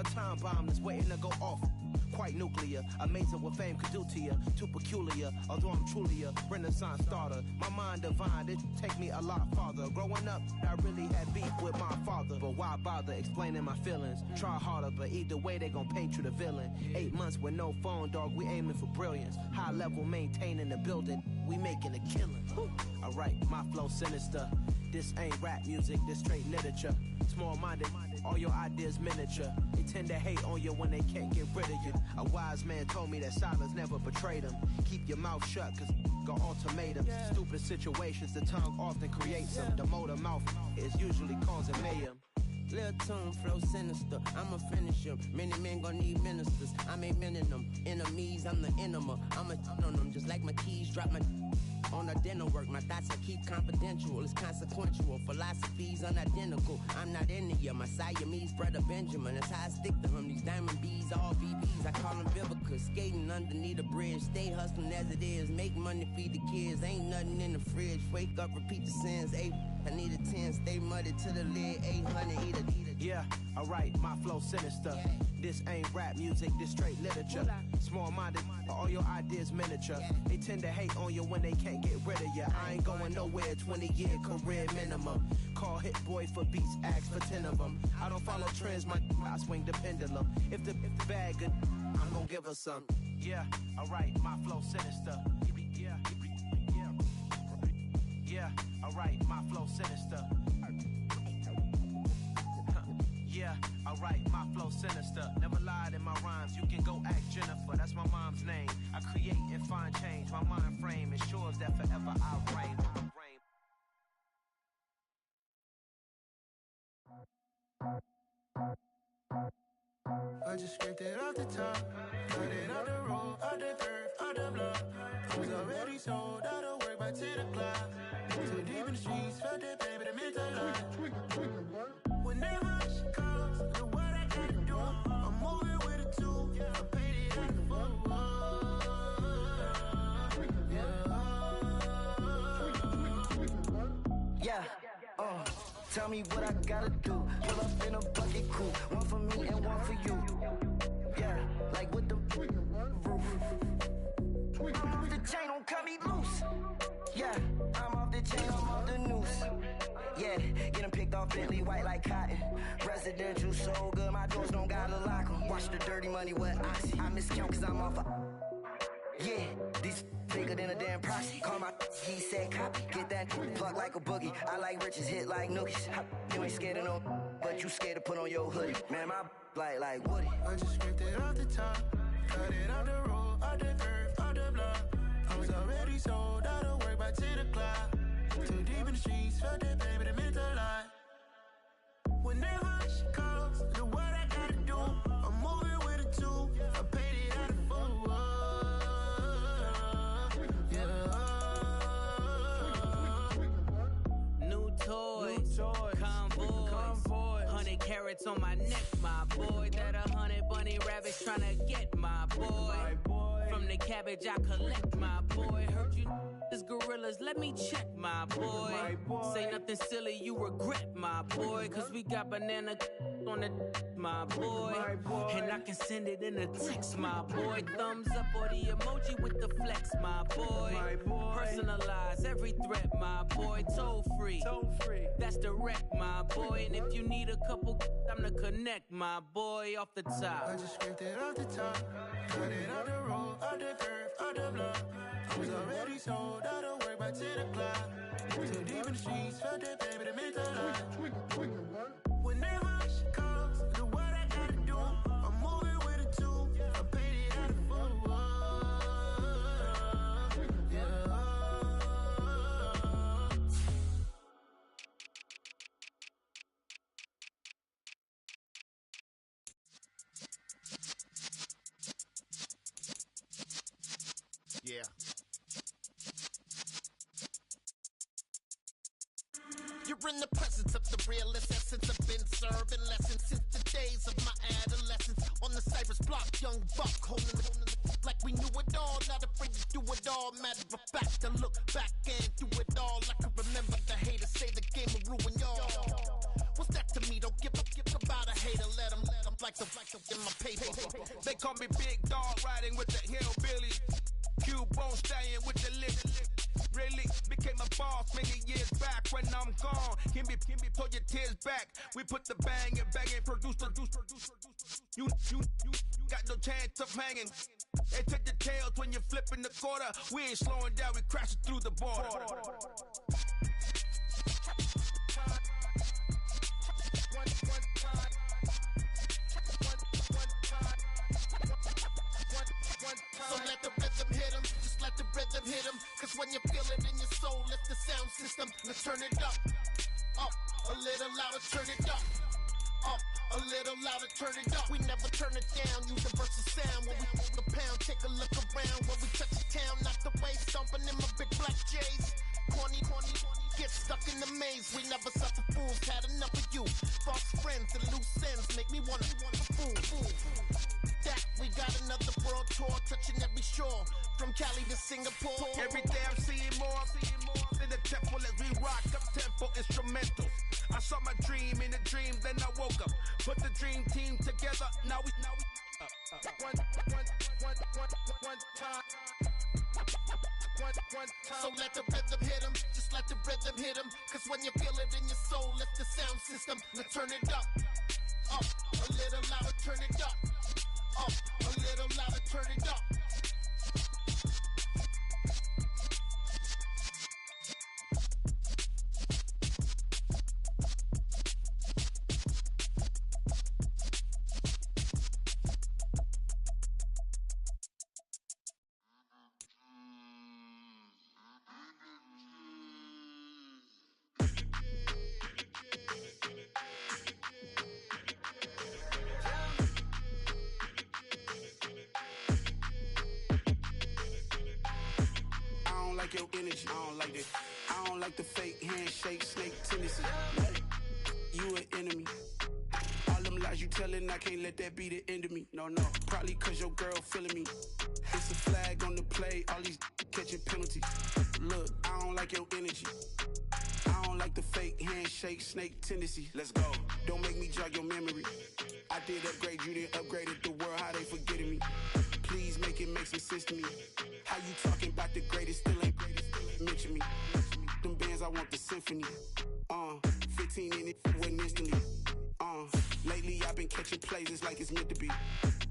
a time bomb that's waiting to go off. Quite nuclear, amazing what fame could do to you. Too peculiar, although I'm truly a renaissance starter. My mind divine, it take me a lot farther. Growing up, I really had beef with my father. But why bother explaining my feelings? Try harder, but either way they gon' paint you the villain. 8 months with no phone, dog, we aiming for brilliance. High level, maintaining the building, we making a killing. Alright, my flow sinister. This ain't rap music, this straight literature. Small-minded, all your ideas miniature. They tend to hate on you when they can't get rid of you. A wise man told me that silence never betrayed him. Keep your mouth shut, cause got ultimatums. Stupid situations, the tongue often creates them. The motor mouth is usually causing mayhem. Lil' tune, flow sinister, I'ma finish him. Many men gon' need ministers, I'm a men in them. Enemies, I'm the enema, I'ma on them. Just like my keys, drop my on the dinner work. My thoughts I keep confidential, it's consequential. Philosophies unidentical, I'm not in ya. My Siamese brother Benjamin, that's how I stick to him. These diamond bees, all BBs, I call them Vivica. Skating underneath a bridge, stay hustling as it is. Make money, feed the kids, ain't nothing in the fridge. Wake up, repeat the sins, I need a 10, stay muddy to the lid, 800, eat a. Yeah, alright, my flow sinister. This ain't rap music, this straight literature. Small-minded, all your ideas miniature. They tend to hate on you when they can't get rid of you. I ain't going nowhere, 20-year career minimum. Call Hit Boy for beats, ask for 10 of them. I don't follow trends, I swing the pendulum. If the bag good, I'm gon' give her some. Yeah, alright, my flow sinister. Yeah, alright, my flow sinister. Yeah, alright, my flow sinister. Never lied in my rhymes, you can go ask Jennifer, that's my mom's name. I create and find change, my mind frame ensures that forever I'll reign. I just scraped it off the top, got it out the road, out the curve, out the block. I was already sold, out of work by 10 o'clock. Too deep in the streets, felt that pain, but it meant a lot. Whenever she calls, know what I gotta do. I'm moving with a two, I paid it out the full. Yeah, tell me what I gotta do. Pull up in a bucket coupe, one for me and one for you. Yeah, like with the roof. I'm off the chain, don't cut me loose. Yeah, I'm off the chain, I'm off the noose. Yeah, getting picked off Bentley, white like cotton. Residential so good, my doors don't gotta lock 'em. Watch the dirty money with oxy. I miscount cause I'm off yeah, these bigger than a damn proxy. Call my he said copy. Get that plug like a boogie. I like riches, hit like nookies. You ain't scared of no, but you scared to put on your hoodie. Man, my like Woody. I just scraped it off the top, got it out the road, out the curve, out the block. I was already sold, out of work by 10 o'clock. Too deep in the streets, felt that pain, but it meant a lot. Whenever she calls, know what I gotta do. I'm moving with a two, I paid it out of full. Convoy, 100 carats on my neck, my boy. That 100 bunny rabbits tryna get my boy. From the cabbage I collect, my boy. Heard you is gorillas, let me check, my boy. Say nothing silly, you regret, my boy. Cause we got banana on the my boy. And I can send it in a text, my boy. Thumbs up or the emoji with the flex, my boy. Personalize every threat, my boy. Toll free, that's direct, my boy. And if you need a couple, I'm the connect, my boy. Off the top, I just scraped it off the top, got it out the road, out the curve, out the block. I was already sold, out of work by 10 o'clock. Too deep in the streets, felt that pain, but it meant a lot. Whenever she calls, know what I gotta do. I'm moving with a two, I paid it out of full. Yeah. You're in the presence of the realest essence. I've been serving lessons since the days of my adolescence. On the Cypress block, young buck holding the like we knew it all. Not afraid to do it all. Matter of fact, to look back and do it all. I can remember the haters say the game will ruin y'all. What's that to me? Don't give about a hater. Let them like in my paper. They call me Big Dog, riding with the hillbilly. Cubone staying with the list. Really became a boss many years back. When I'm gone, can be pull your tears back. We put the bang and produce. You got no chance of hanging. They take the tails when you're flipping the quarter. We ain't slowing down, we crashing through the border. So let the rhythm hit him, just let the rhythm hit him. Cause when you feel it in your soul, lift the sound system. Let's turn it up, a little louder, turn it up, a little louder, turn it up. We never turn it down, universal sound. When we move the pound, take a look around. When we touch the town, knock the way, stomping in my big black J's. Corny, get stuck in the maze. We never suffer fools, had enough of you. False friends and loose ends make me wanna fool. That we got another world tour, touching every shore, from Cali to Singapore. Every day I'm seeing more in the temple as we rock up tempo instrumentals. I saw my dream in a dream, then I woke up. Put the dream team together. Now we one time. So let the rhythm hit him, just let the rhythm hit him. Cause when you feel it in your soul, lift the sound system. Let's turn it up, a little louder, turn it up, a little louder, turn it up. Your energy, I don't like that. I don't like the fake handshake, snake tendency. You an enemy. All them lies you telling, I can't let that be the end of me. No, probably cause your girl feeling me. It's a flag on the play, all these catching penalties. Look, I don't like your energy. I don't like the fake handshake, snake tendency. Let's go. Don't make me jog your memory. I did upgrade, you didn't upgrade it. The world, how they forgetting me. Please make it make some sense to me. How you talking about the greatest, still ain't mention me. Them bands, I want the symphony. 15 in it, wasn't instantly. Lately I've been catching plays, it's like it's meant to be.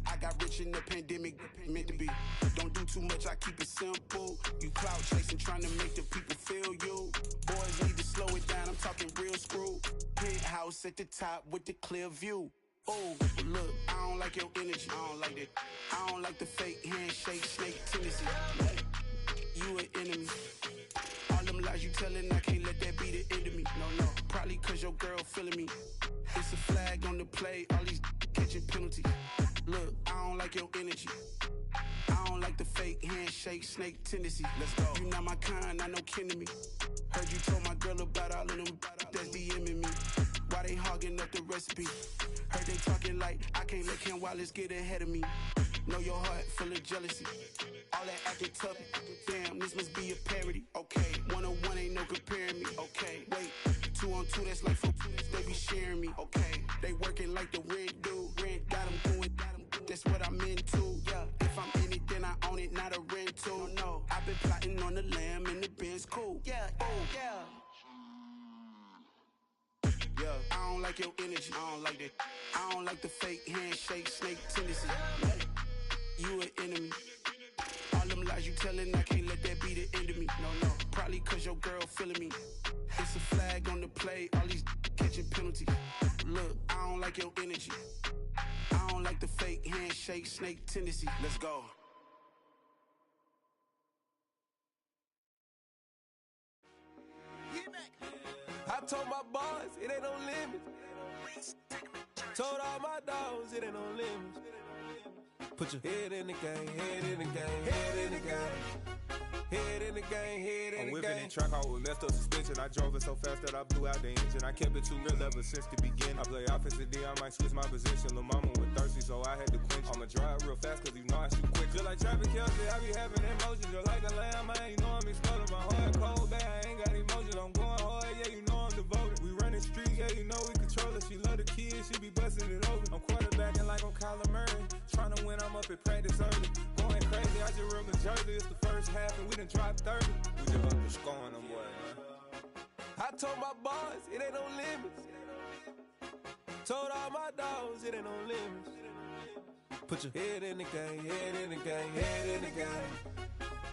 I got rich in the pandemic, meant to be. Don't do too much, I keep it simple. You clout chasing, trying to make the people feel you. Boys need to slow it down, I'm talking real screw. Penthouse at the top with the clear view. Oh, look, I don't like your energy, I don't like that. I don't like the fake handshake, snake tendency. You an enemy. All them lies you telling, I can't let that be the end of me. No, probably cause your girl feeling me. It's a flag on the play, all these catching penalties. Look, I don't like your energy. I don't like the fake handshake, snake tendency. Let's go. You not my kind, not no kin to me. Heard you told my girl about all of them that's DMing me. Why they hogging up the recipe? Heard they talking like I can't let Ken Wallace get ahead of me. Know your heart full of jealousy. All that acting tough, damn, this must be a parody. Okay, 1-on-1 ain't no comparing me. Okay, wait, 2-on-2, that's like 4, they be sharing me. Okay, they working like the rent do. Rent got them doing, that's what I'm into. Yeah, if I'm in it, then I own it, not a rental. No, I've been plotting on the lamb and the Benz cool. Yeah, yeah. I don't like your energy, I don't like that. I don't like the fake handshake, snake tendency. You an enemy. All them lies you telling, I can't let that be the end of me. No, probably cause your girl feeling me. It's a flag on the play, all these catching penalties. Look, I don't like your energy. I don't like the fake handshake, snake tendency. Let's go. I told my boys, it ain't no limits. Told all my dogs, it ain't no limits. Put your head in the game, head in the game, head in the game. Head in the game, head in the game. I'm whipping in track out with messed up suspension. I drove it so fast that I blew out the engine. I kept it too real ever since the beginning. I play offensive D, I might switch my position. Lil' mama was thirsty, so I had to quench. I'ma drive real fast, cause you know I shoot quick. Just like Travis Kelce, I be having emotions. Just like a lamb, man, you know I'm exploding. My heart cold, bad, I ain't got emotions. I'm going hard, yeah, you know I'm devoted. We running streets, yeah, you know we control it. She love the kids, she be busting it over. I'm quarterbacking like I'm it, practice early. Going crazy, I just ripped the jersey. It's the first half and we done dropped 30. We just up the scoring them boys, man. I told my boys, it ain't no limits. Told all my dogs, it ain't no limits. Put your head in the game, head in the game, head in the game.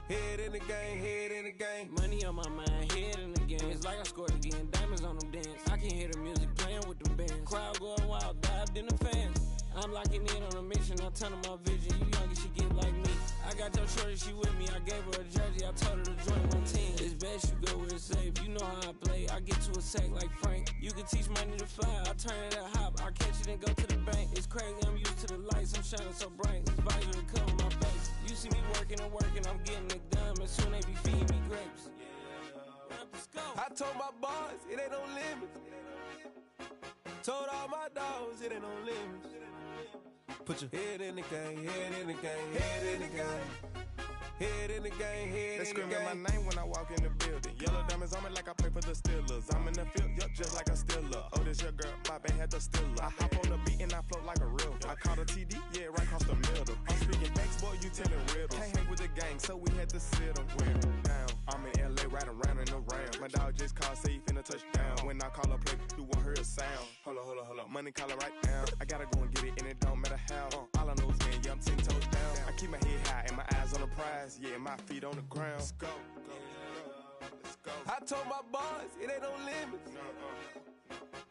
Head in the game, head in the game. Money on my mind, head in the game. It's like I scored again, diamonds on them dance. I can hear the music playing with them bands. Crowd going wild, dived in the fans. I'm locking in on a mission, I turn on my vision. You young, you should get like me. I got your shorty, she with me. I gave her a jersey, I told her to join my team. It's best you go where it's safe. You know how I play. I get to a sack like Frank. You can teach money to fly. I turn it at hop. I catch it and go to the bank. It's crazy, I'm used to the lights. I'm shining so bright. This visor to cover my face. You see me working and working. I'm getting it done. But soon they be feeding me grapes. I told my boys, it ain't no limits. Told all my dogs, it ain't no limits. Put your head in the game, head in the game, head in the game. Head in the game, head in the game. They screaming my name when I walk in the building. Yellow diamonds on me like I play for the Steelers. I'm in the field, yup, just like a Steeler. Oh, this your girl, my band had the Steeler. I hop on the beat and I float like a river. I caught a TD, yeah, right across the middle. I'm speaking facts, boy, you telling riddles. Can't hang with the gang, so we had to sit them down. I'm in LA, riding around in the round. My dog just called, say he finna touch down. When I call a play, you won't hear a sound. Hold up, money call it right down. I gotta go and get it, and it don't matter how. All I know is getting, yeah, I'm 10 toes down. I keep my head high and my eyes on the prize. Yeah, my feet on the ground. Let's go. Let's go. I told my boys, it ain't no limits.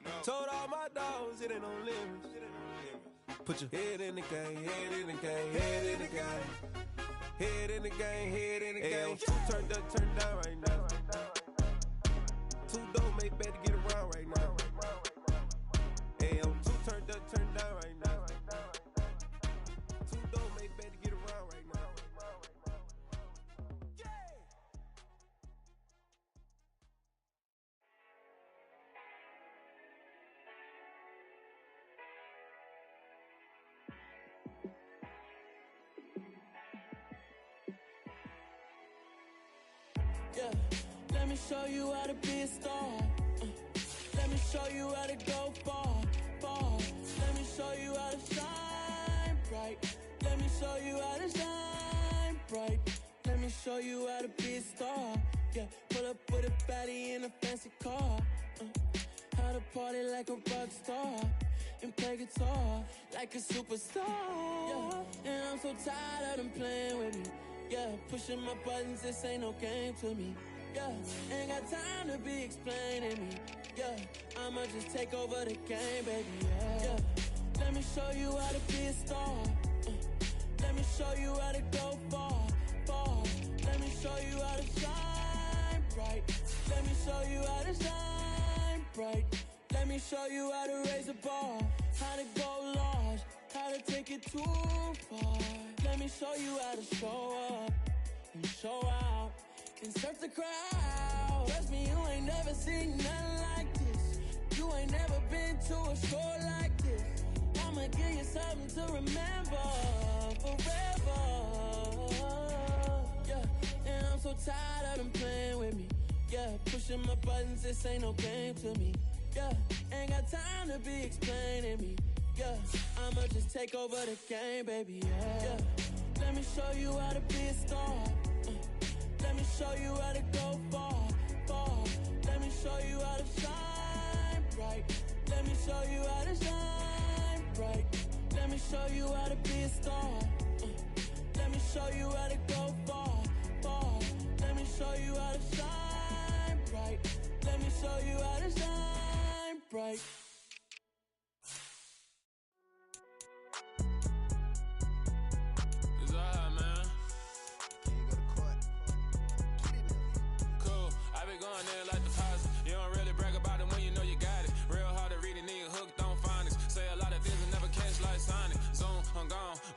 No. Told all my dogs, it ain't no limits. Put your head in the game, head in the game, head in the game. Head in the game, head in the game. Two turned up, turned down right now. Two dope make better get around right now. Hey, two turned up, turned down right now. Two dope make better get around right now. Yeah, let me show you how to be a star. Let me show you how to go far, far. Let me show you how to shine bright. Let me show you how to shine bright. Let me show you how to be a star. Yeah, pull up with a baddie in a fancy car. How to party like a rock star and play guitar like a superstar. Yeah, and I'm so tired of them playing with me. Yeah, pushing my buttons, this ain't no game to me. Yeah, ain't got time to be explaining me. Yeah, I'ma just take over the game, baby. Yeah, let me show you how to be a star. Let me show you how to go far, far. Let me show you how to shine bright. Let me show you how to shine bright. Let me show you how to raise the bar, how to go large, how to take it too far. Let me show you how to show up and show out and surf the crowd. Trust me, you ain't never seen nothing like this. You ain't never been to a show like this. I'ma give you something to remember forever. Yeah, and I'm so tired of them playing with me. Yeah, pushing my buttons, this ain't no game to me. Yeah, ain't got time to be explaining me. Yeah, I'ma just take over the game, baby. Yeah, let me show you how to be a star. Let me show you how to go far, far. Let me show you how to shine bright. Let me show you how to shine bright. Let me show you how to be a star. Let me show you how to go far, far. Let me show you how to shine bright. Let me show you how to shine bright.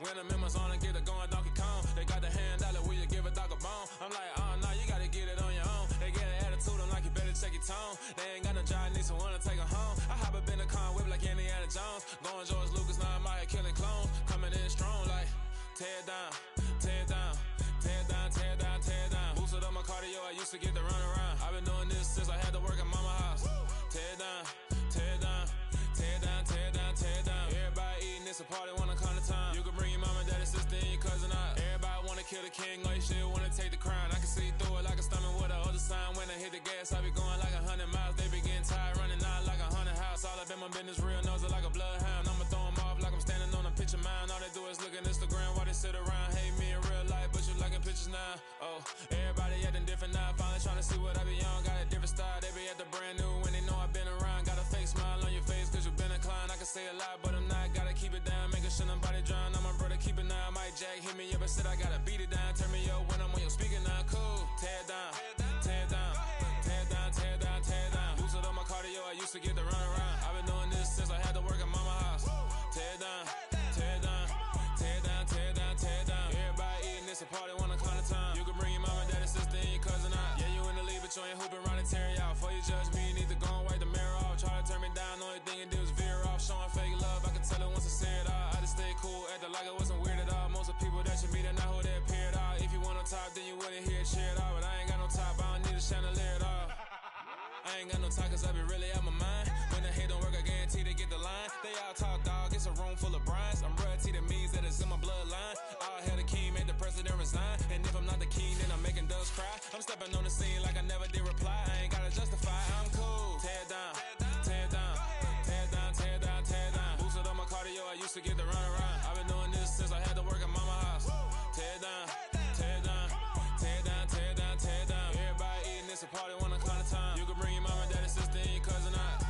When the members on and get it going Donkey Kong, they got the hand dollar, will you give a dog a bone? I'm like, oh no, you gotta get it on your own. They get an attitude, I'm like, you better check your tone. They ain't got no job, need someone to take her home. I hop up in the car, whip like Indiana Jones. Going George Lucas, now I'm out here killing clones. Coming in strong like, tear down, tear down, tear down, tear down, tear down. Boosted up my cardio, I used to get to run around. I've been doing this since I had to work at mama house. Tear down, tear down, tear down, tear down, tear down. Everybody eating, it's a party when I come to time. You can bring your mama and daddy sister and your cousin out. Everybody wanna kill the king, or you shit wanna take the crown. I can see through it like a stomach with a other sign. When I hit the gas, I be going like 100 miles. They be getting tired, running out like 100 house. All up in my business, real nose like a bloodhound. I'ma throw them off like I'm standing on a picture mound. All they do is look at Instagram while they sit around. Hate me in real life, but you liking pictures now. Oh, everybody acting different now. Finally trying to see what I be on. Got a different style, they be at the brand new when they know I've been around. Got a fake smile on your face cause you been inclined. I can say a lot, but I'm not. Gotta keep it down, making sure nobody drown. I'm my brother, keep it now. Mike Jack hit me up and said I gotta beat it down. Turn me up when I'm on your speaker now. Cool, tear it down, tear it down, tear it down, tear it down, tear it down. Lose it on my cardio, I used to get to run around. I've been doing this since I had to work at mama house. Tear it down, tear it down, tear it down, tear it down, tear it down. Everybody eating this a party, one o'clock of time. You can bring your mama, daddy, sister, and your cousin out. Yeah, you in the lead, but you ain't hooping around and tear out. Before you judge me, you need to go and wipe the mirror off. Try to turn me down, only thing you did was veer off. Showing fake love, I can tell it once I say it all. I just stay cool, acting like it wasn't weird at all. Most of the people that you meet are not who they appear at all. If you want on top, then you wouldn't hear it cheer at all. But I ain't got no top, I don't need a chandelier at all. I ain't got no talk cause I be really out my mind. When the hate don't work, I guarantee they get the line. They all talk dog, it's a room full of brinds. I'm royalty, that means that it's in my bloodline. All hell the king, made the president resign. And if I'm not the king, then I'm making doves cry. I'm stepping on the scene like I never did reply. I ain't gotta justify, I'm cool. Tear it down, tear it down, tear it down, tear it down, tear it down. Boost it on my cardio, I used to get to run around. I've been doing this since I had to work at mama house. Tear it down, tear it down, tear it down, tear it down, tear it down. Everybody eating this a party, 1 o'clock of time. You can bring your mama, daddy, sister, and your cousin out.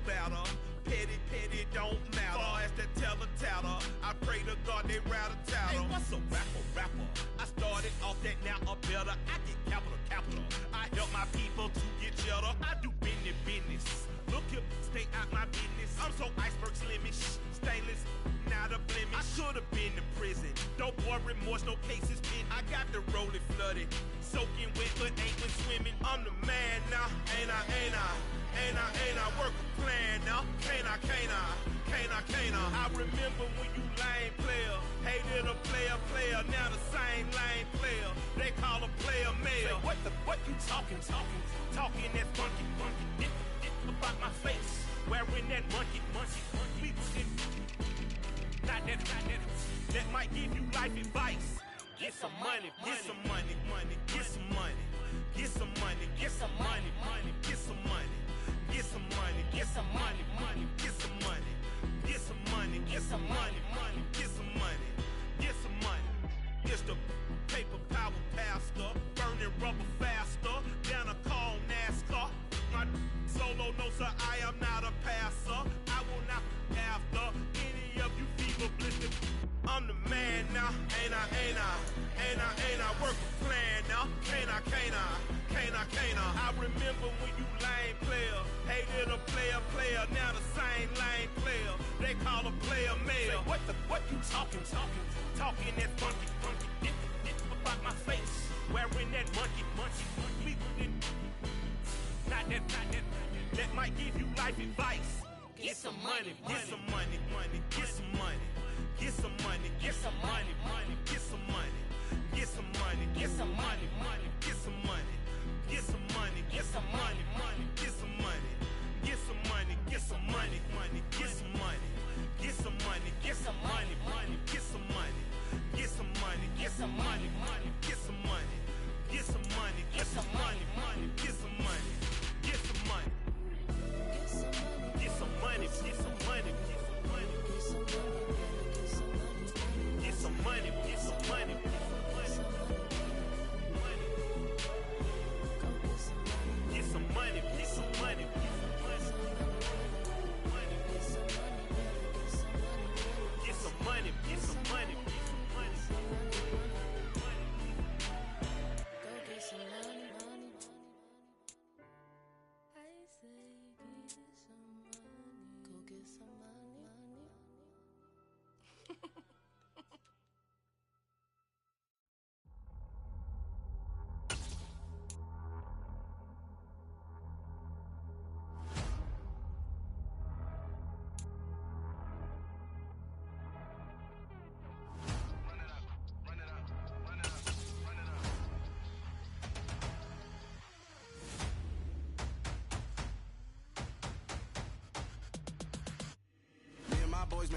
Battle. Petty, don't matter. Far as the teller, I pray to God they rattle tattle. Hey, what's a rapper? I started off that, now a better. I get capital. I help my people to get cheddar. I do business. Look here, stay out my business. I'm so iceberg slimish, stainless, not a blemish. I should have been in prison. Don't boy remorse, no cases pinned. I got the rolling flooded, soaking wet, but ain't been swimming. I'm the man now, ain't I work a plan now. Can't I? I remember when you lame player, hated a player, now the same lame player. They call a player mayor. Say, what you talking that funky, dip about my face, wearing that monkey. We not that might give you life advice. Get some money, get some money, get some money, get some money, get some money, get some money. Get some money, get some money, get some money, get some money, get some money, get some money, get some money. It's the paper power pastor, burning rubber faster than a call NASCAR. My solo, no sir, I am not a passer. I will not after any of you fever blistered. I'm the man now, ain't I work a plan now, can't I? I remember when you lame player, hated a player, now the same lame player. They call a player mayor. Say, what you talking that funky, dip about my face, wearing that monkey. We not that might give you life advice. Get some money, get some money, get some money. Get some money, get some money, get some money, get some money, get some money, get some money, get some money, get some money, get some money, get some money, get some money, get some money, get some money, get some money, get some money, get some money, get some money, get some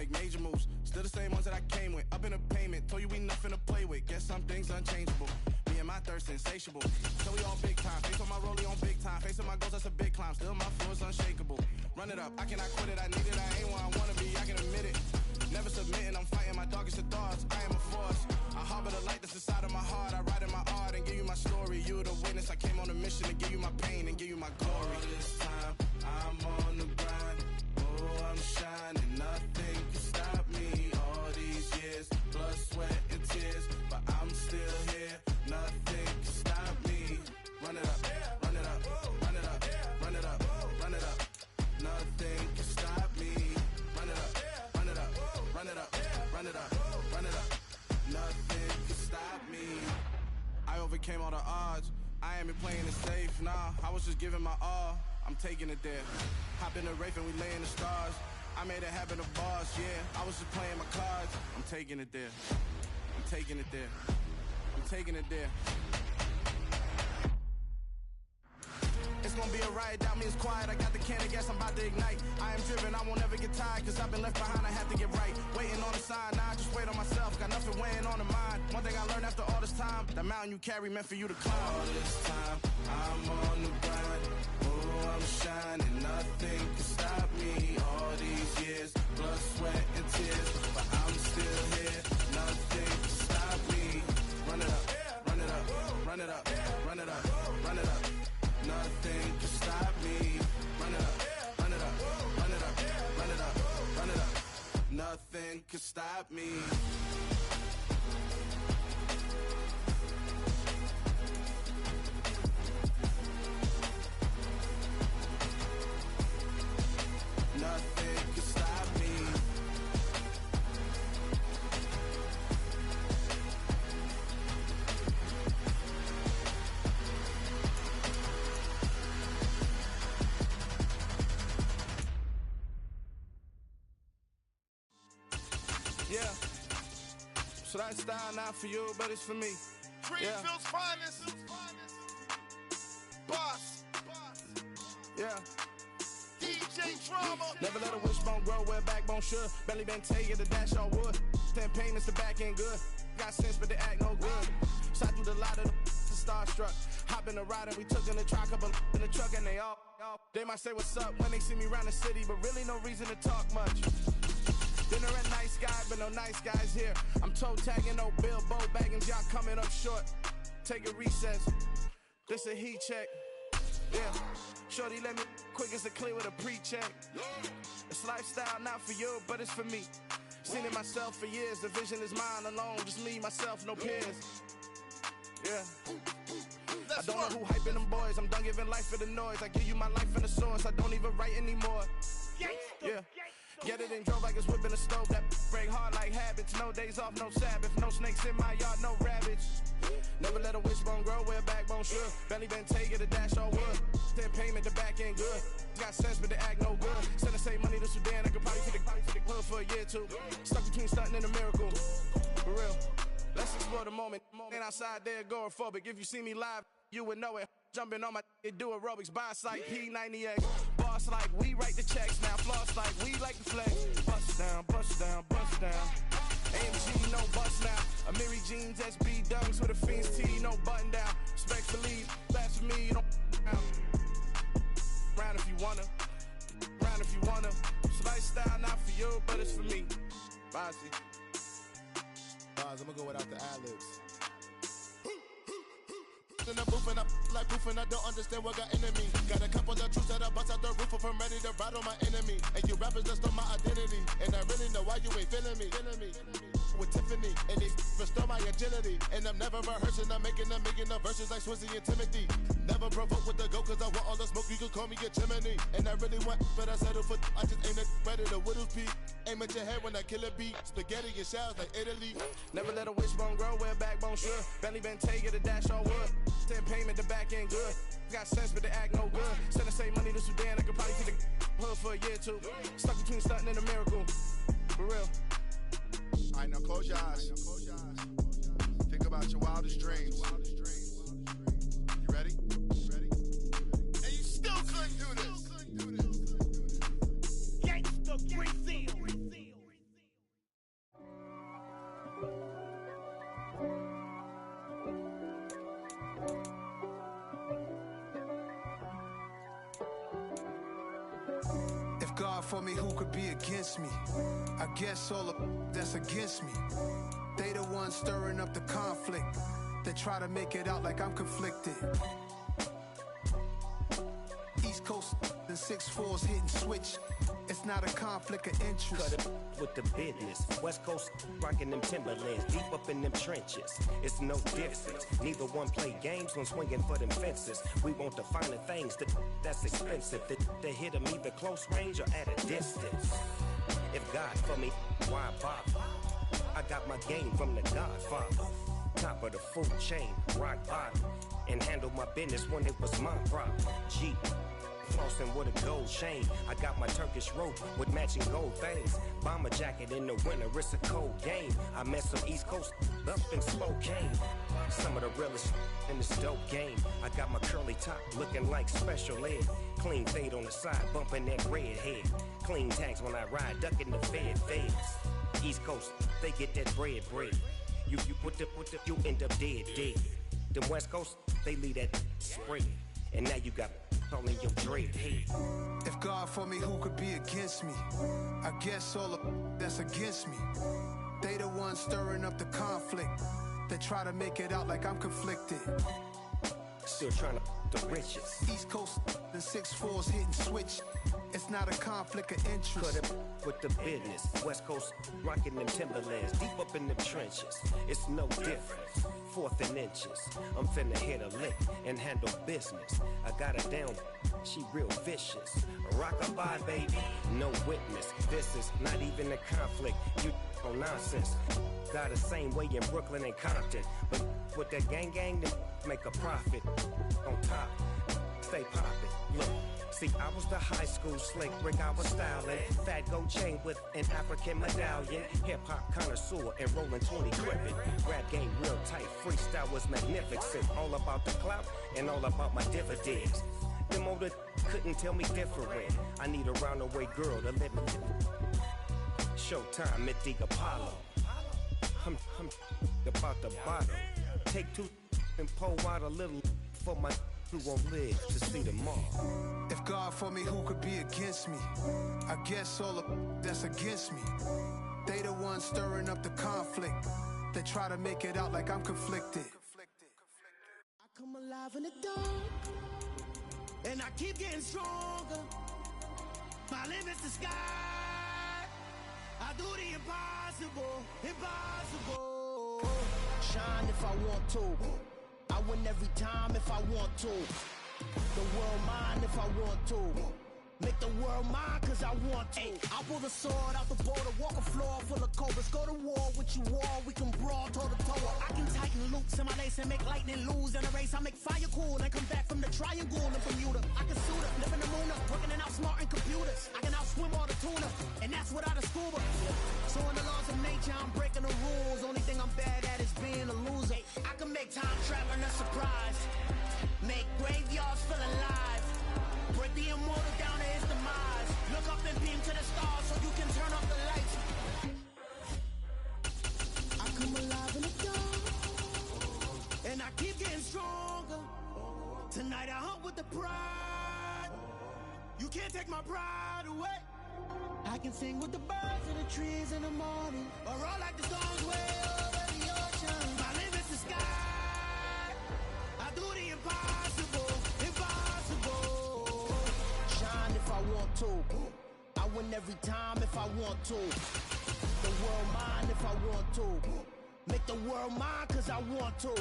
make major moves. Still the same ones that I came with. Up in a payment, told you we nothing to play with. Guess some things unchangeable. Me and my thirst insatiable. So we on big time. Face on my rollie on big time. Facing my goals, that's a big climb. Still my flow is unshakable. Run it up, I cannot quit it. I need it, I ain't where I wanna be, I can admit it. Never submitting, I'm fighting my darkest of thoughts. I am a force. I harbor the light that's inside of my heart. I write in my art and give you my story. You the witness. I came on a mission to give you my pain and give you my glory. All this time, I'm on the grind. Oh, I'm shining. Nothing can stop me. All these years, blood, sweat, and tears. But I'm still here. Nothing can stop me. Run it up, run it up, run it up, run it up, run it up. Nothing can stop me. Run it up, run it up, run it up, run it up, run it up. Nothing can stop me. I overcame all the odds. I ain't been playing it safe, nah. I was just giving my all. I'm taking it there. Hop in the Wraith and we lay in the stars. I made it happen to boss, yeah. I was just playing my cards. I'm taking it there. I'm taking it there. I'm taking it there. It's gonna be a riot, doubt me it's quiet. I got the can of gas, I'm about to ignite. I am driven, I won't ever get tired, cause I've been left behind, I have to get right. Waiting on the sign, now I just wait on myself. Got nothing weighing on the mind. One thing I learned after all this time, the mountain you carry meant for you to climb. All this time, I'm on the grind. Oh, I'm shining, nothing can stop me. All these years, blood, sweat, and tears. But I'm still here, nothing can stop me. Run it up, run it up, run it up, run it up, run it up. Nothing can stop me. Run it up, run it up, run it up, run it up, run it up. Nothing can stop me. Nothing can stop me. Yeah. So that style not for you, but it's for me. Greenfield's finest. Boss. Yeah. DJ Drama. Never let a wishbone grow where a backbone should. Belly been taking the dash all wood. 10 payments, the back ain't good. Got sense, but they act no good. Shot through the lot of the starstruck. Hop in the ride and we took in the truck, couple in the truck and they all. They might say what's up when they see me round the city, but really no reason to talk much. Dinner at Nice Guy, but no nice guys here. I'm toe tagging, no Bilbo baggins, y'all coming up short. Take a recess. This a heat check. Yeah. Shorty let me quick as a clear with a pre-check. It's lifestyle not for you, but it's for me. Seen it myself for years. The vision is mine alone. Just me, myself, no peers. Yeah. I don't know who hyping them boys. I'm done giving life for the noise. I give you my life in the source. I don't even write anymore. Yeah. Get it and drove like it's whipping a stove. That break hard like habits. No days off, no Sabbath. No snakes in my yard, no rabbits. Never let a wishbone grow where a backbone should. Belly been taking the dash all wood. 10 payment, the back ain't good. Got sense, but they act no good. Send the same money to Sudan. I could probably see the hood for a year or two. Stuck between stunting and a miracle. For real. Let's explore the moment. Ain't outside there agoraphobic. If you see me live, you would know it. Jumping on my do aerobics, boss like P90X. Boss like we write the checks now. Floss like we like the flex. Bust down, bust down, bust down. AMG, no bust now. Amiri jeans, SB dunks with a Fiends tee, no button down. Respectfully, that's for me, you don't down. Round if you wanna, round if you wanna. It's lifestyle not for you, but it's for me. Bossy. I'm gonna go without the ad-libs. In the booth and I like proof and I don't understand what got into me. Got a couple of truths that I bust out the roof if I'm ready to ride on my enemy. And you rappers just stole my identity. And I really know why you ain't feeling me. With Tiffany, and they restore my agility. And I'm never rehearsing, I'm making a million of verses like Swizzy and Timothy. Never provoke with the go, cause I want all the smoke, you can call me a chimney. And I really want, but I settle for, I just aim it ready to Whittles Peak. Aim at your head when I kill a beat. Spaghetti and shells like Italy. Never let a wishbone grow where a backbone should. Belly been taking the dash all wood. 10 payment, the back ain't good. Got sense, but they act no good. Send the same money to Sudan, I could probably see the hood for a year or two. Stuck between stunting and a miracle. For real. Alright, now close your eyes. Think about your wildest dreams. You ready? And you still couldn't do this. Gangsta Brazil. for me, who could be against me? I guess all of that's against me. They the ones stirring up the conflict. They try to make it out like I'm conflicted. East Coast and 6'4's hitting switch. It's not a conflict of interest. Cut it with the business. West Coast rocking them Timberlands, deep up in them trenches. It's no difference. Neither one play games when swinging for them fences. We want the finer things that's expensive. They hit them either close range or at a distance. If God for me, why bother? I got my game from the Godfather. Top of the food chain, rock bottom. And handle my business when it was my problem. G. Flossing with a gold chain. I got my Turkish rope with matching gold things. Bomber jacket in the winter, it's a cold game. I met some East Coast up in Spokane. Some of the realest in this dope game. I got my curly top looking like special ed. Clean fade on the side, bumping that red head. Clean tags when I ride, ducking the feds. East Coast, they get that bread. You put the, you end up dead. Them West Coast, they leave that spread. And now you got all in your dread head. If God for me, who could be against me? I guess all of that's against me. They the ones stirring up the conflict. They try to make it out like I'm conflicted. Still trying to the riches. East Coast and 6'4's hitting switch. It's not a conflict of interest. Cut it with the business. West Coast rocking them Timberlands, deep up in the trenches. It's no difference. 4th and inches. I'm finna hit a lick and handle business. I got her down, she real vicious. Rockabye, baby, no witness. This is not even a conflict. You on nonsense. Got the same way in Brooklyn and Compton. But with that gang, then make a profit. On top, stay poppin'. Look. See, I was the high school slick Rick, I was styling. Fat gold chain with an African medallion. Hip-hop connoisseur and rolling 20 gripping. Rap game real tight, freestyle was magnificent. All about the clout and all about my dividends. Them older couldn't tell me different. I need a roundaway girl to let me. Showtime at the Apollo. I'm about the bottom. Take 2 and pour out a little for my who won't live to see tomorrow. If God for me, who could be against me? I guess all of that's against me. They the ones stirring up the conflict. They try to make it out like I'm conflicted. I come alive in the dark, and I keep getting stronger. My limit's the sky. I do the impossible, impossible. Shine if I want to. I win every time if I want to. The world mine if I want to. Make the world mine cause I want to. Ay, I'll pull the sword out the border, walk a floor full of cobras. Go to war with you war, we can brawl toe to toe. I can tighten loops in my lace and make lightning lose in a race. I make fire cool and come back from the triangle in Bermuda. I can suit up, live in the moon up, working and outsmarting computers. I can outswim all the tuna, and that's without a scuba. So in the laws of nature, I'm breaking the rules. Only thing I'm bad at is being a loser. I can make time traveling a surprise. Make graveyards feel alive. Break the immortal down to his demise. Look up and beam to the stars so you can turn off the lights. I come alive in the dark, and I keep getting stronger. Tonight I hunt with the pride. You can't take my pride away. I can sing with the birds and the trees in the morning, or roll like the storms way over the ocean. My limit's the sky. I do the impossible, impossible. Shine if I want to. I win every time if I want to. The world mine if I want to. Make the world mine cause I want to.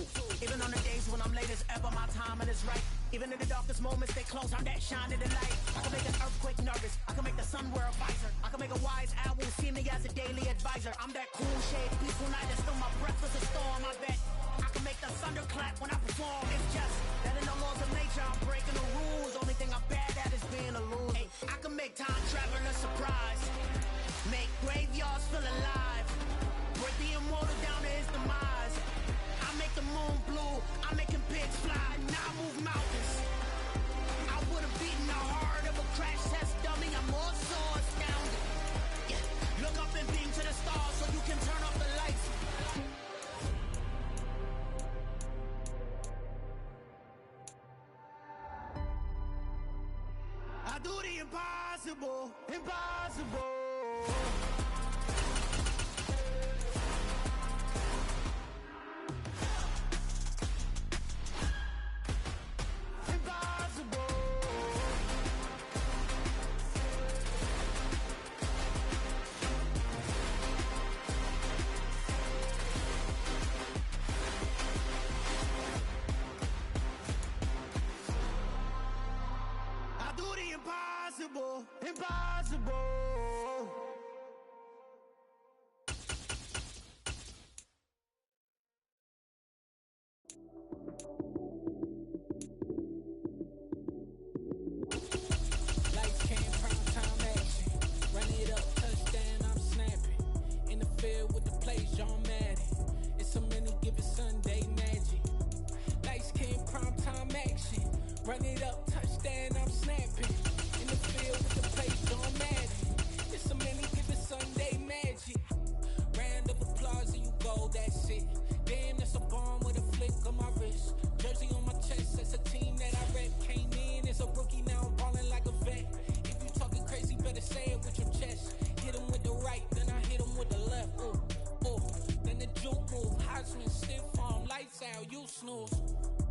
Even on the days when I'm late as ever, my timing is right. Even in the darkest moments, stay close, I'm that shining the light. I can make an earthquake nervous, I can make the sun wear a visor. I can make a wise owl see me as a daily advisor. I'm that cool shade, peaceful night that's still my breath was a storm, I bet. I can make the thunder clap when I perform. It's just that in the laws of nature, I'm breaking the rules. Only thing I'm bad at is being a loser. Hey, I can make time traveling a surprise. Make graveyards feel alive. Break the immortal down to his demise. I make the moon blue, I'm making pigs fly. Now I move mountains. I would've beaten the heart of a crash test dummy. I'm more so astounded. Yeah. Look up and beam to the stars so you can turn off the lights. I do the impossible. impossible, impossible. Impossible, impossible. Lights, cam, prime time action. Run it up, touchdown, I'm snapping. In the field with the plays, John Madden. It's a many given Sunday magic. Lights, cam, prime time action. Run it up, touchdown, I'm snapping. In the field with the plays, John Madden. It's a many given Sunday magic. Round of applause and you go, that's it. Damn, that's a bomb with a flick on my wrist. Jersey on my chest, that's a team that I rep. Came in as a rookie, now I'm ballin' like a vet. If you talking crazy, better say it with your chest. Hit him with the right, then I hit him with the left. Ooh, ooh. Then the juke move, Heisman, stiff arm, lights out, you snooze.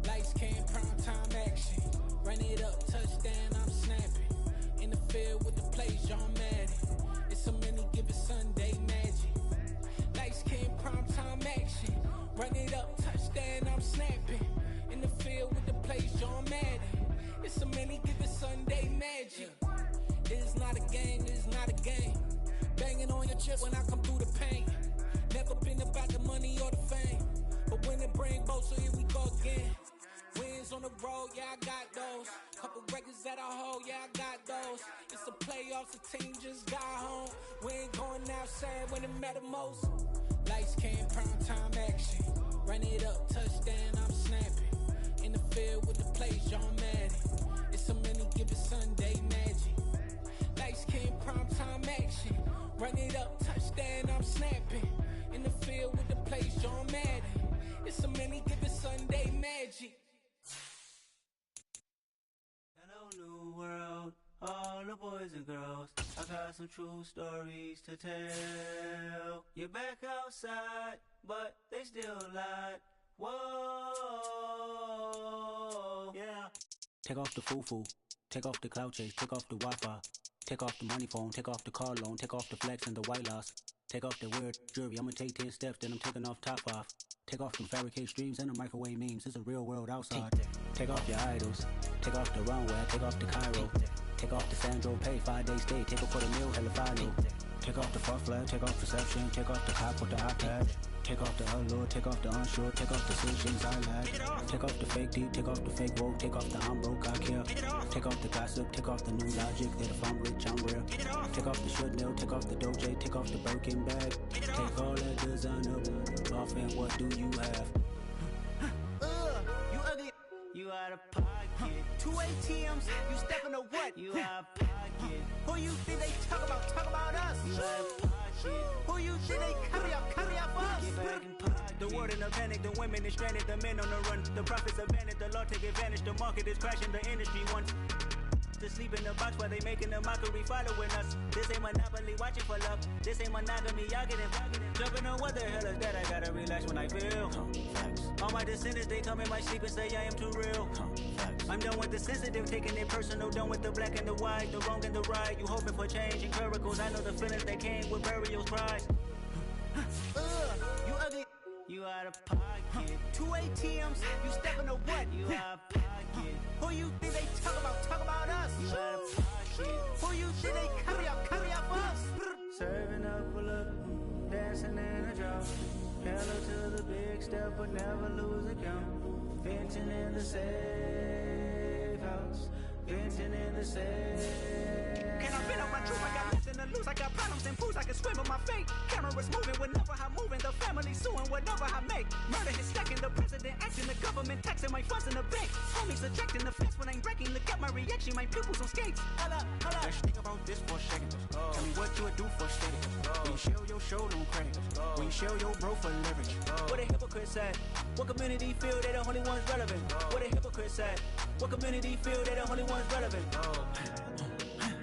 Lights, cam, prime time action. Run it up, touchdown, I'm snapping. In the field with the plays, John Madden. It's a many given Sunday magic. Lights, cam, prime time action. Run it up, touchdown, I'm snapping. In the field with the plays, John Madden. It's a many given Sunday magic. It is not a game, it is not a game. Banging on your chip when I come through the pain. Never been about the money or the fame. But when it bring both, so here we go again. Wins on the road, yeah, I got those. Couple records that I hold, yeah, I got those. It's the playoffs, the team just got home. We ain't going outside when it matter most. Lights, cam, prime time action. Run it up, touchdown, I'm snapping. In the field with the plays, John Madden. It's a many given Sunday magic. Lights, cam, prime time action. Run it up, touchdown, I'm snapping. In the field with the plays, John Madden. It's a many given Sunday magic. Hello, new world, all the boys and girls. I got some true stories to tell. You're back outside, but they still lied. Whoa, yeah. Take off the foo-foo, take off the cloud chase, take off the Wi-Fi. Take off the money phone, take off the car loan, take off the flex and the white loss. Take off the weird jewelry, I'ma take 10 steps, then I'm taking off top off. Take off them fabricate streams and the microwave memes, it's a real world outside. Take off your idols, take off the runway, take off the Cairo. Take off the Sandro Pay, 5-day stay, take off for the meal, hella final. Take off the far flag, take off perception, take off the cop with the iPad. Take off the allure, take off the unsure, take off decisions I lack. Take off the fake deep, take off the fake woke, take off the I'm broke, I care. Take off the gossip, take off the new logic, that if I'm rich, I'm real. Take off the should know, take off the Doja, take off the Birkin bag. Take all that designer off and what do you have? You ugly, you out of pocket. 2 ATMs, you stepping to what? You out of pocket. Who you think they talk about us? You out of pocket. Who you think they carry up us? Get back in pocket. The world in a panic, the women is stranded, the men on the run. The profits abandoned, the law take advantage, the market is crashing, the industry wants to sleep in the box while they making a mockery following us. This ain't Monopoly, watching for love. This ain't monogamy, y'all getting jumping on what the hell is that? I gotta relax when I feel. All my descendants, they come in my sleep and say I am too real. I'm done with the sensitive, taking it personal. Done with the black and the white, the wrong and the right. You hoping for change and miracles. I know the feelings that came with burial cries. You ugly, you out of pocket. 2 ATMs, you stepping to what? You out of pocket. Who you think they talk about us? You out of pocket. Who you think they carry up us? Serving up, pull up, dancing in a drop. Hello to the big step, but never lose a count. Venting in the safe house. Venting in the safe. Can I fit up my truth? I got nothing to lose. I got problems and fools. I can swim with my fate. Cameras moving whenever I'm moving. The family suing whatever I make. Murder is stacking. The president acting. The government taxing my funds in the bank. Homies ejecting the fence when I'm breaking. Look at my reaction. My pupils on skates. Hold up. Let's think about this for a second. Tell me what you would do for steady. When you show your show, don't credit. When you show your bro for leverage. What a hypocrite said. What community feel they the only ones relevant? What a hypocrite said. What community feel they the only ones relevant?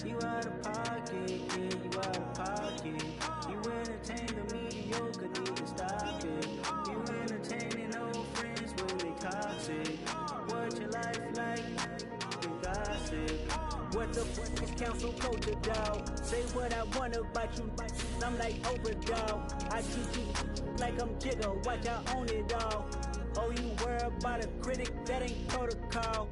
You out of pocket, yeah, you out of pocket. You entertain the mediocre, need to stop it. You entertaining old friends when they toxic. What your life like? You gossip. What the fuck is council culture, dog? Say what I want about you, I'm like overdog. I treat you like I'm Jigga, watch I own it all. Oh, you worry about a critic, that ain't protocol.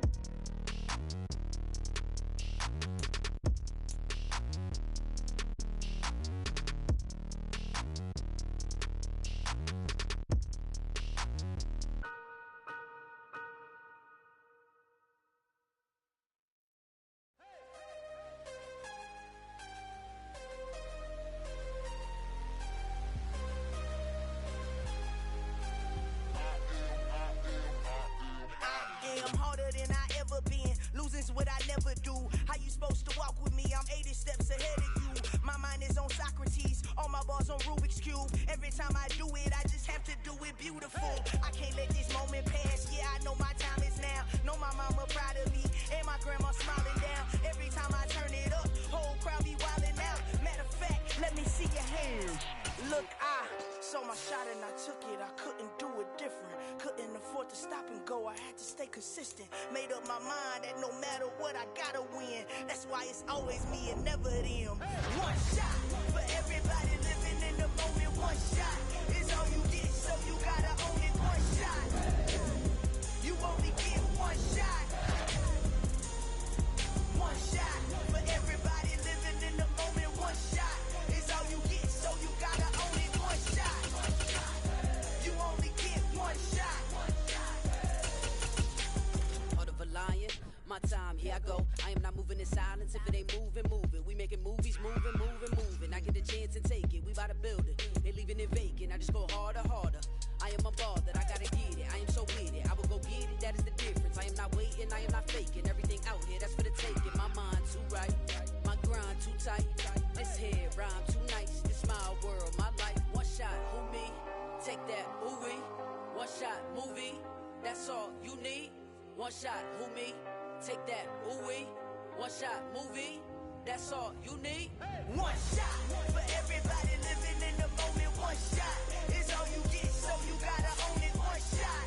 What I never do. How you supposed to walk with me? I'm 80 steps ahead of you. My mind is on Socrates, all my bars on Rubik's Cube. Every time I do it, I just have to do it beautiful. I can't let this moment pass. Yeah, I know my time is now. Know my mama proud of me, and my grandma smiling down. Every time I turn it up, whole crowd be wildin' out. Matter of fact, let me see your hands. Look, I saw my shot and I took it. I couldn't do it different. Couldn't afford to stop and go. I had to stay consistent. Made up my mind that no matter what, I gotta win. That's why it's always me and never them. One shot for everybody living in the moment. One shot is all you get, so you gotta own it. One shot. You only get one shot. One shot for everybody living in the moment. One shot is all you get, so you gotta own it. One shot. You only get one shot. Heart of a lion, my time, here I go. I am not moving in silence. If it ain't moving, moving. We making movies, moving, moving, moving. I get the chance and take it. We bout to build it. They leaving it vacant. I just go harder, harder. I am a ball that I gotta get it. I am so with it. I will go get it. That is the difference. I am not waiting. I am not faking. Everything out here, that's for the taking. My mind too right. My grind too tight. This head rhyme too nice. This my world, my life. One shot, who me? Take that, ooh wee. One shot, movie. That's all you need. One shot, who me? Take that, ooh wee. One shot, movie. That's all you need. One shot for everybody living in the moment. One shot is all you get, so you gotta own it. One shot.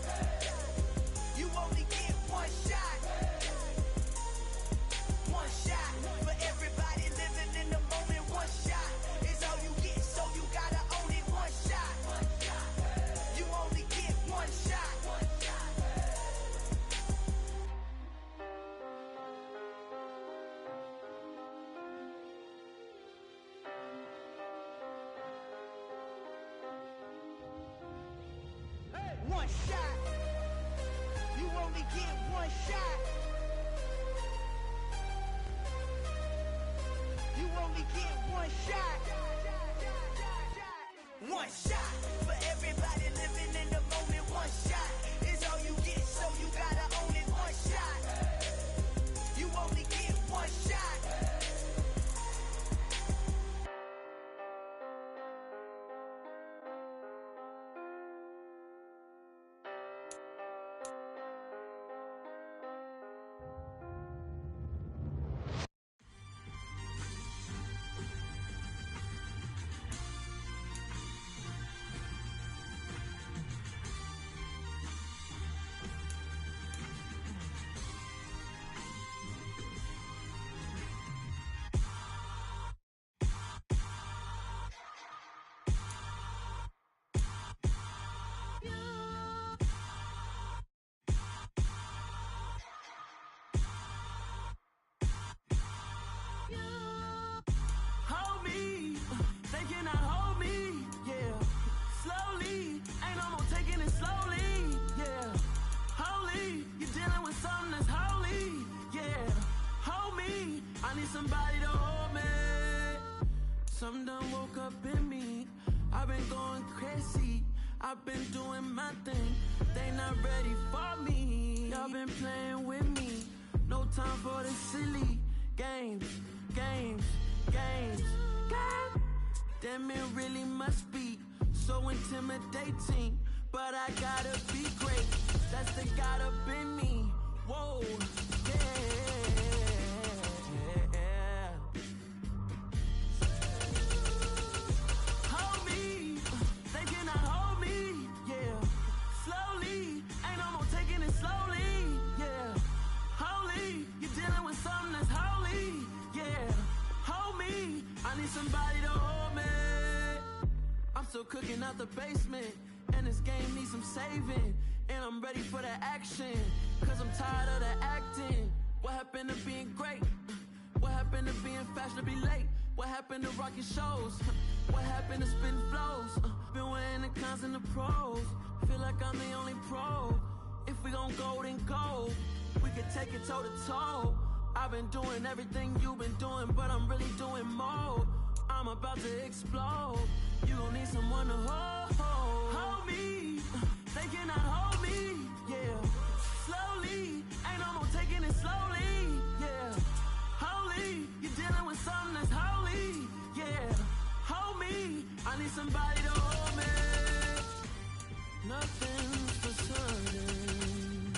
You only get one shot. One shot for everybody living in the moment. One shot is all you get, so you gotta own it. One shot. You only get one shot. One shot. You only get one shot. You only get one shot. One shot for everybody living in the moment. One shot is all you get, so you gotta own it. One shot. You only get one shot. Hold me, they cannot hold me, yeah. Slowly, ain't no more taking it slowly, yeah. Holy, you're dealing with something that's holy, yeah. Hold me, I need somebody to hold me. Something done woke up in me. I've been going crazy, I've been doing my thing. They not ready for me. Y'all been playing with me. No time for the silly games, games, games, games. Damn, it really must be so intimidating. But I gotta be great. That's the God up in me. Whoa, yeah. Holy, ain't no more taking it slowly, yeah. Holy, you're dealing with something that's holy, yeah. Hold me, I need somebody to hold me. I'm still cooking out the basement, and this game needs some saving. And I'm ready for the action, cause I'm tired of the acting. What happened to being great? What happened to being fashionably late? What happened to rocking shows? What happened to spitting flows? Been weighing the cons and the pros. Feel like I'm the only pro. If we gon' go, then go. We can take it toe to toe. I've been doing everything you've been doing, but I'm really doing more. I'm about to explode. You gon' need someone to hold. Hold me. They cannot hold me. Yeah. Slowly. Ain't no more taking it slowly. Yeah. Holy. You're dealing with something that's holy. Yeah. Hold me. I need somebody to hold me. Nothing's for certain,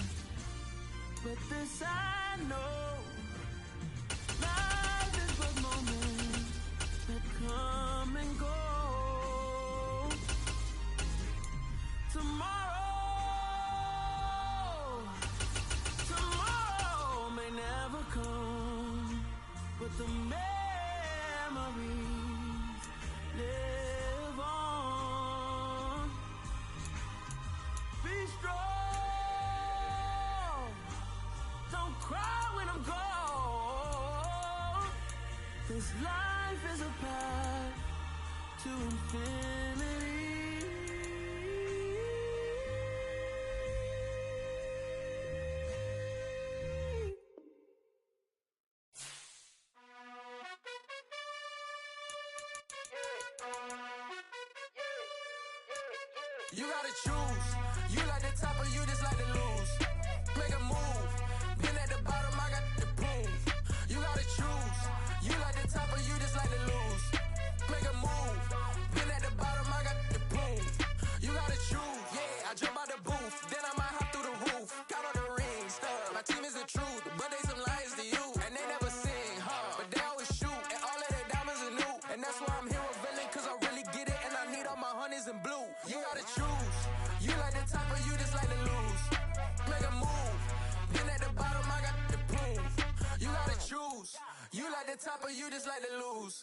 but this I know. Life is but moments that come and go. Tomorrow may never come, but the memories live on. Be strong, don't cry when I'm gone. This life is a path to infinity. You gotta choose. You like the top or you just like to lose. Make a move. Been at the bottom, I got the proof. You gotta choose. You like the top or you just like to lose. Make a move. Been at the bottom, I got the proof. You gotta choose. Yeah, I jump out the booth, then I might hop through the roof. Got all the rings, stuff. My team is the truth, but they some liars to you. And they never sing, but they always shoot. And all of their diamonds are new. And that's why I'm here with villain, cause I really get it. And I need all my honeys in blue. You gotta choose. You like the top or you just like to lose. Make a move. Been at the bottom, I got the proof. You gotta choose. You like the top or you just like to lose.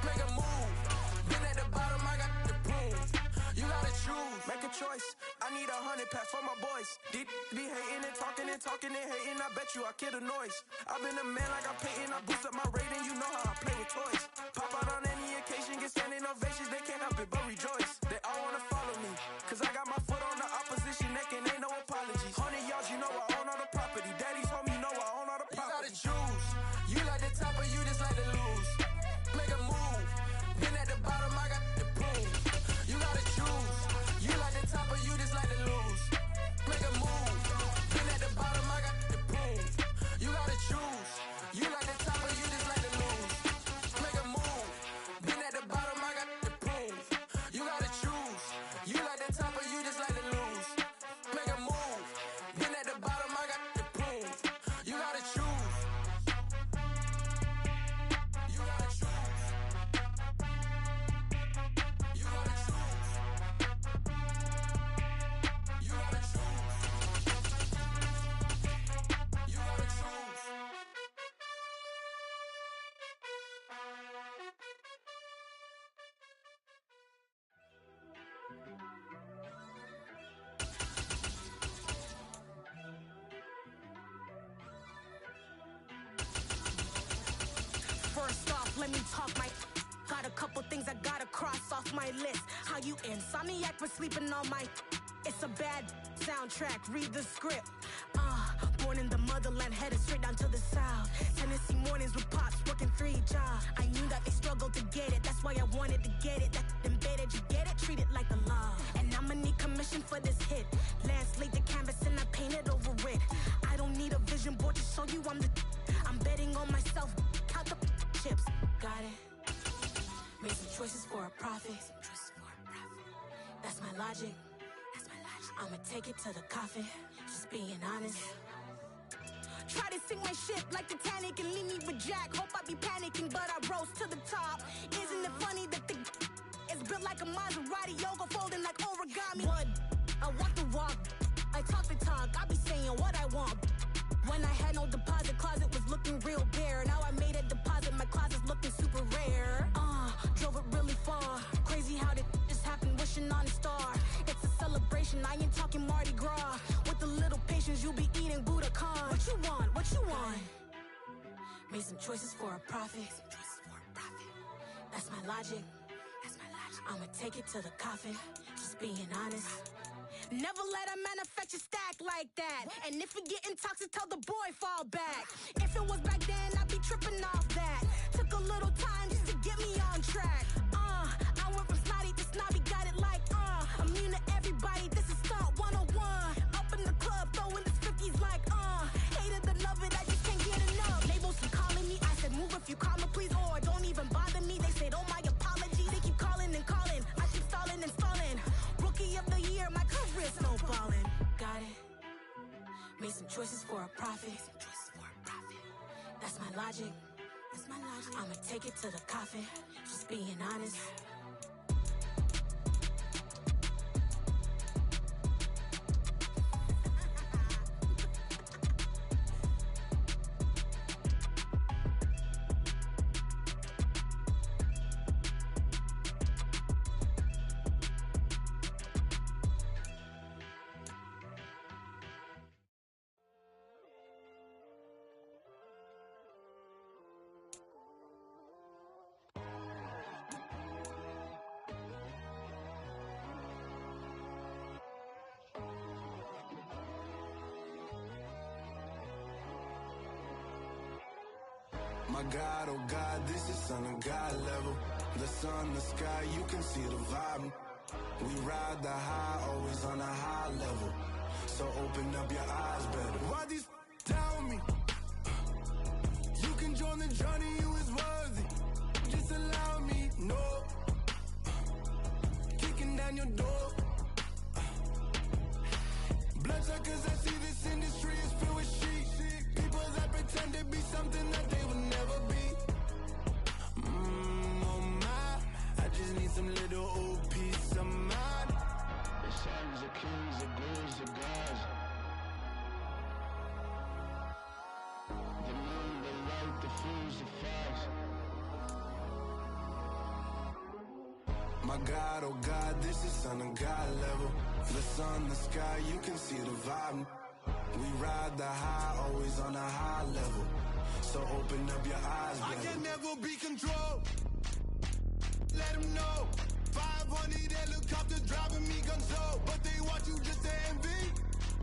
Make a move. Been at the bottom, I got the proof. You gotta choose. Make a choice. I need 100 packs for my boys. Be hating and talking and hating. I bet you I kill the noise. I've been a man like I'm Peyton. I boost up my rating. You know how I play with toys. Pop out on any occasion, get standing ovations. They can't help it but rejoice. They all wanna follow me, cause I got my foot on the opposition neck and ain't no apologies. 100 yards, you know I own all the property. Daddy's home, you know I own all the property. You gotta choose. You like the top or you just like to lose. Make a move. Been at the bottom, I got the proof. You gotta choose. You like the top or you just like to lose. Make a move. Been at the bottom, I got the proof. You gotta choose. You like the top or you just like to lose. Make a move. Been at the bottom, I got the proof. You gotta choose. You like the top or you just like to lose. Make a move. Been at the bottom, I got the proof. You gotta choose. You gotta choose. You gotta choose. You gotta choose. You gotta choose. First off, let me talk my. Got a couple things I gotta cross off my list. How you insomniac for sleeping on my. It's a bad soundtrack, read the script. Born in the motherland, headed straight down to the south. Tennessee mornings with pops, working 3 jobs. I knew that they struggled to get it, that's why I wanted to get it. That embedded, you get it, treat it like a law. And I'ma need commission for this hit. Lance laid the canvas and I painted over it. I don't need a vision board to show you I'm betting on myself, count the chips. Got it. Made some choices for a profit. That's my logic. I'ma take it to the coffin, just being honest. Try to sink my ship like Titanic and leave me with Jack. Hope I be panicking, but I rose to the top. Isn't it funny that the is built like a Maserati, yoga folding like origami? What? I walk the walk, When I had no deposit, closet was looking real bare. Now I made a deposit, my closet's looking super rare. Drove it really far. Crazy how did just happen, wishing on a star. It's a celebration, I ain't talking Mardi Gras. With a little patience, you'll be eating Budokan. What you want? What you want? Made some choices for a profit. That's my logic. I'ma take it to the coffin. Just being honest. Never let a manufacture stack like that. And if it getting toxic, tell the boy fall back. If it was back then, I'd be tripping off that. Took a little time just to get me on track. I went from snotty to snobby, got it like immune to everybody, this is stunt 101. Up in the club, throwing this 50s like hate it or love it, I just can't get enough. Labels keep calling me, I said move if you call me please, or don't even bother me. They said oh my apologies, they keep calling and calling. I keep stalling and stalling. Rookie of the year, my career snowballing. Got it. Made some choices for a profit. That's my logic. I'ma take it to the coffin. Just being honest. My God, oh God, this is Son of God level. The sun, the sky, you can see the vibe. We ride the high, always on a high level. So open up your eyes better. Why these tell me? You can join the journey, you is worthy. Just allow me, no. Kicking down your door. Bloodsuckers, I see this industry is filled with sheep. People that pretend to be something that they will never be. Oh my, I just need some little old peace of mind. The sons of kings, the ghouls, the gods. The moon, the light, the fools, the facts. My God, oh God, this is Son of God level. The sun, the sky, you can see the vibe. We ride the high, always on a high level. So open up your eyes, baby. I can never be controlled. Let them know. 500 helicopters driving me gonzo. But they watch you just to envy.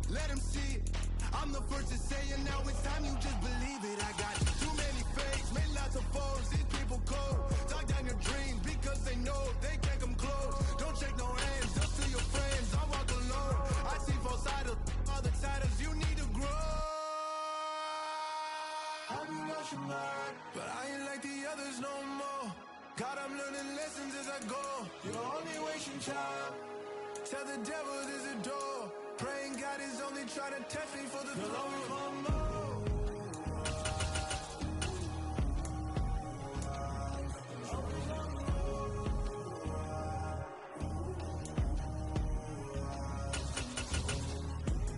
Let them see it. I'm the first to say it, now it's time you just believe it. I got too many fakes, made lots of foes. These people cold. Talk down your dreams because they know they can't come close. Don't shake no hands, just to your friends. I walk alone. I see false idols, other titles. You need to grow. I've been watching mine, but I ain't like the others no more. God, I'm learning lessons as I go. You're only wasting time. Tell the devil there's a door. Praying God is only trying to test me for the throne.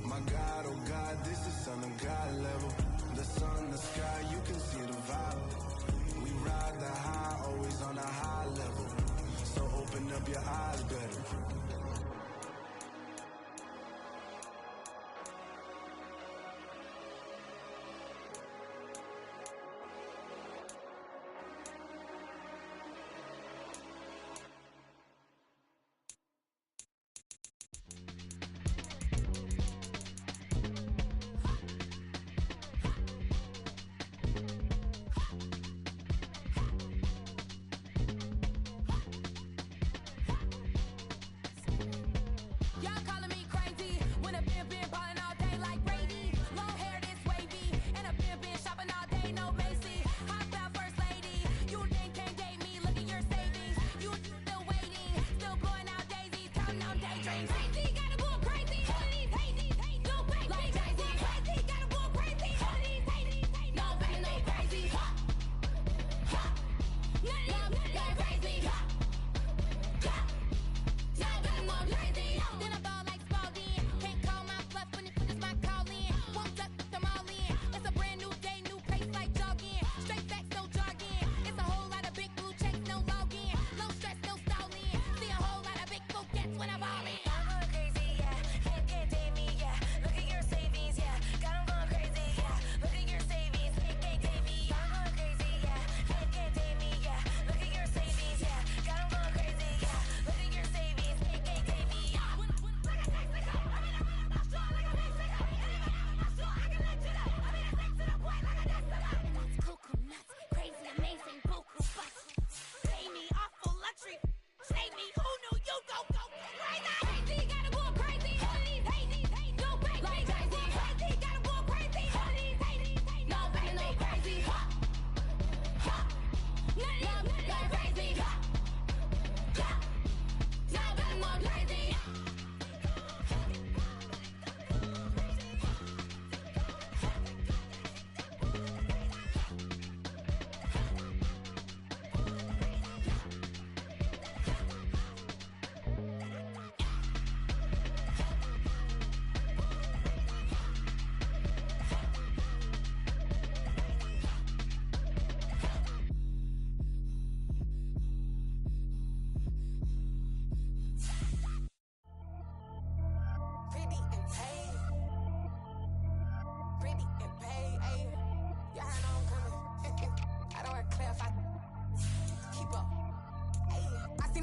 My God, oh God, this is Son of God level. The sun, the sky, you can see the vibe. We ride the high, always on a high level. So open up your eyes better.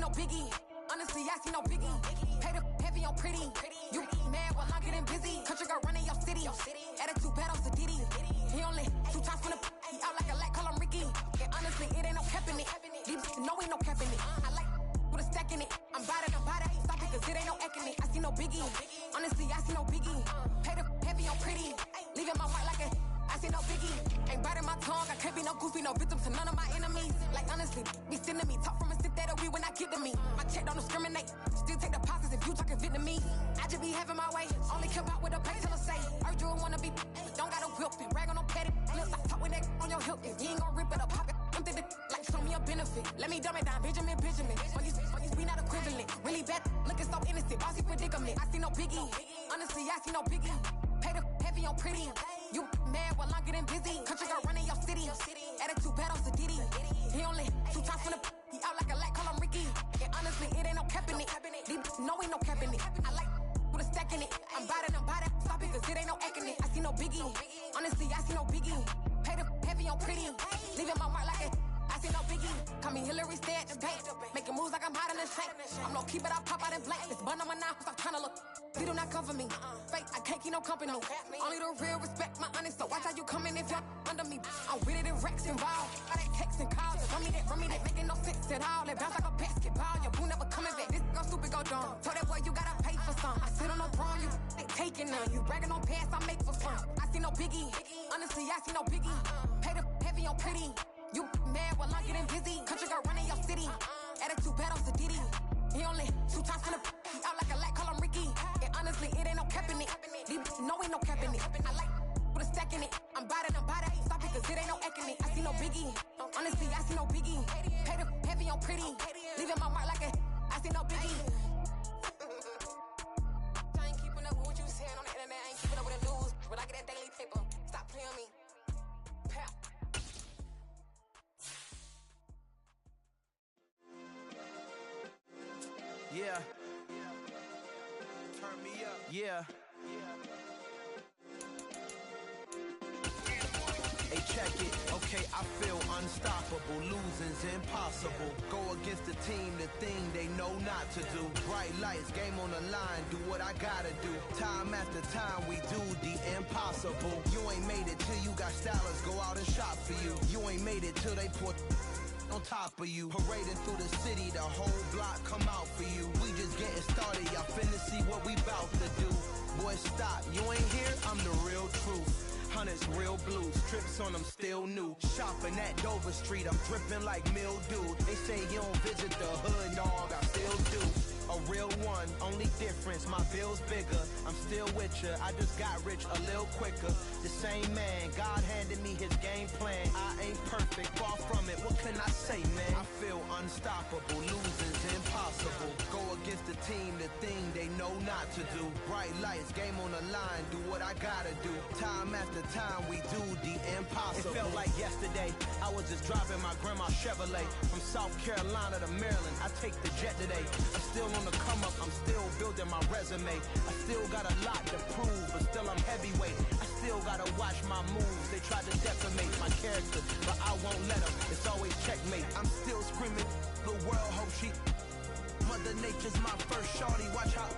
no biggie. Honestly, I see no biggie. Pay the heavy on pretty. You mad while I'm getting busy. Country girl running your city. Attitude bad on Diddy. He only 2 times from the he out like a light, call him Ricky. And honestly, it ain't no cap in it. These no ain't no cap in it. I like with a stack in it. I'm bout it. Stop it, cause it ain't no eck in it. I see no biggie. Honestly, I see no biggie. Pay the heavy on pretty. Leaving my heart like a I see no biggie. Ain't biting my tongue. I can't be no goofy, no victim to none of my enemies. Like honestly, be sending me talk from a sip that we when I get to me. My check don't discriminate. Still take deposits if you talking Vietnamese. I just be having my way. Only come out with a pay till I say. Urge you wanna be, but don't got a whip and brag on no petty. Look, I talk with that on your hip. If you ain't gon' rip it up, pop it. I'm thinking like show me a benefit. Let me dumb it down, Benjamin. On you we not equivalent. Really bad, looking so innocent. Bossy predicament. I see no biggie. Honestly, I see no biggie. Pay the heavy on pretty. You mad while I'm getting busy. Country girl running your city. Attitude bad on Diddy. He only 2 times from the he out like a light, call him Ricky. And honestly, it ain't no cap in it. These no ain't no cap in it. I like with a stack in it. I'm bout it. Stop it, cause it ain't no eck in it. I see no biggie. Honestly, I see no biggie. Pay the heavy on pretty. Leaving my mark like a I see no biggie. Call me Hillary, stay at the bank. Making moves like I'm hot in the shank. I'm no keep it, I pop out in blank. It's bun on my knife, I'm trying to look. They do not come for me. Fake, I can't keep no company. Only the real respect my honest. So watch how you coming if you're under me. I'm with it and Rex involved. All that text and calls. Run me that making no sense at all. That bounce like a basketball. Your boo never coming back. This go stupid, go dumb. Told that boy you gotta pay for some. I sit on no throne, you ain't taking none. You bragging on past, I make for fun. I see no biggie. Honestly, I see no biggie. Pay the heavy on pretty. You mad while I'm getting busy. Country girl running your city. Attitude bad on Diddy. He only 2 times from the he out like a light, call him Ricky. And honestly, it ain't no cap in it. These no ain't no cap in it. I like with a stack in it. I'm bout it. Stop it, cause it ain't no eck in it. I see no biggie. Honestly, I see no biggie. Pay the heavy on pretty. Leaving my mark like a I see no biggie. I ain't keeping up with what you saying on the internet. I ain't keeping up with the news. But I get that daily paper. Stop playing me. Pow. Yeah. Turn me up. Yeah. Hey, check it. Okay, I feel unstoppable. Losing's impossible. Go against the team, the thing they know not to do. Bright lights, game on the line. Do what I gotta do. Time after time, we do the impossible. You ain't made it till you got stylists go out and shop for you. You ain't made it till they put on top of you. Parading through the city, the whole block come out for you. We just getting started, y'all finna see what we bout to do. Boy, stop, you ain't here, I'm the real truth. Hunters, real blues, trips on them still new. Shopping at Dover Street, I'm dripping like mildew. They say you don't visit the hood, dog, I still do. A real one, only difference, my bill's bigger. I'm still with ya, I just got rich a little quicker. The same man, God handed me his game plan. I ain't perfect, far from it, what can I say, man? I feel unstoppable, losing's impossible. Go against the team, the thing they know not to do. Bright lights, game on the line, do what I gotta do. Time after time, we do the impossible. It felt like yesterday, I was just driving my grandma's Chevrolet. From South Carolina to Maryland, I take the jet today. I'm still on the come up, I'm still building my resume. I still got a lot to prove, but still I'm heavyweight. I still gotta watch my moves. They tried to defamate my character, but I won't let them. It's always checkmate. I'm still screaming, the world hope she. Mother Nature's my first shorty, watch how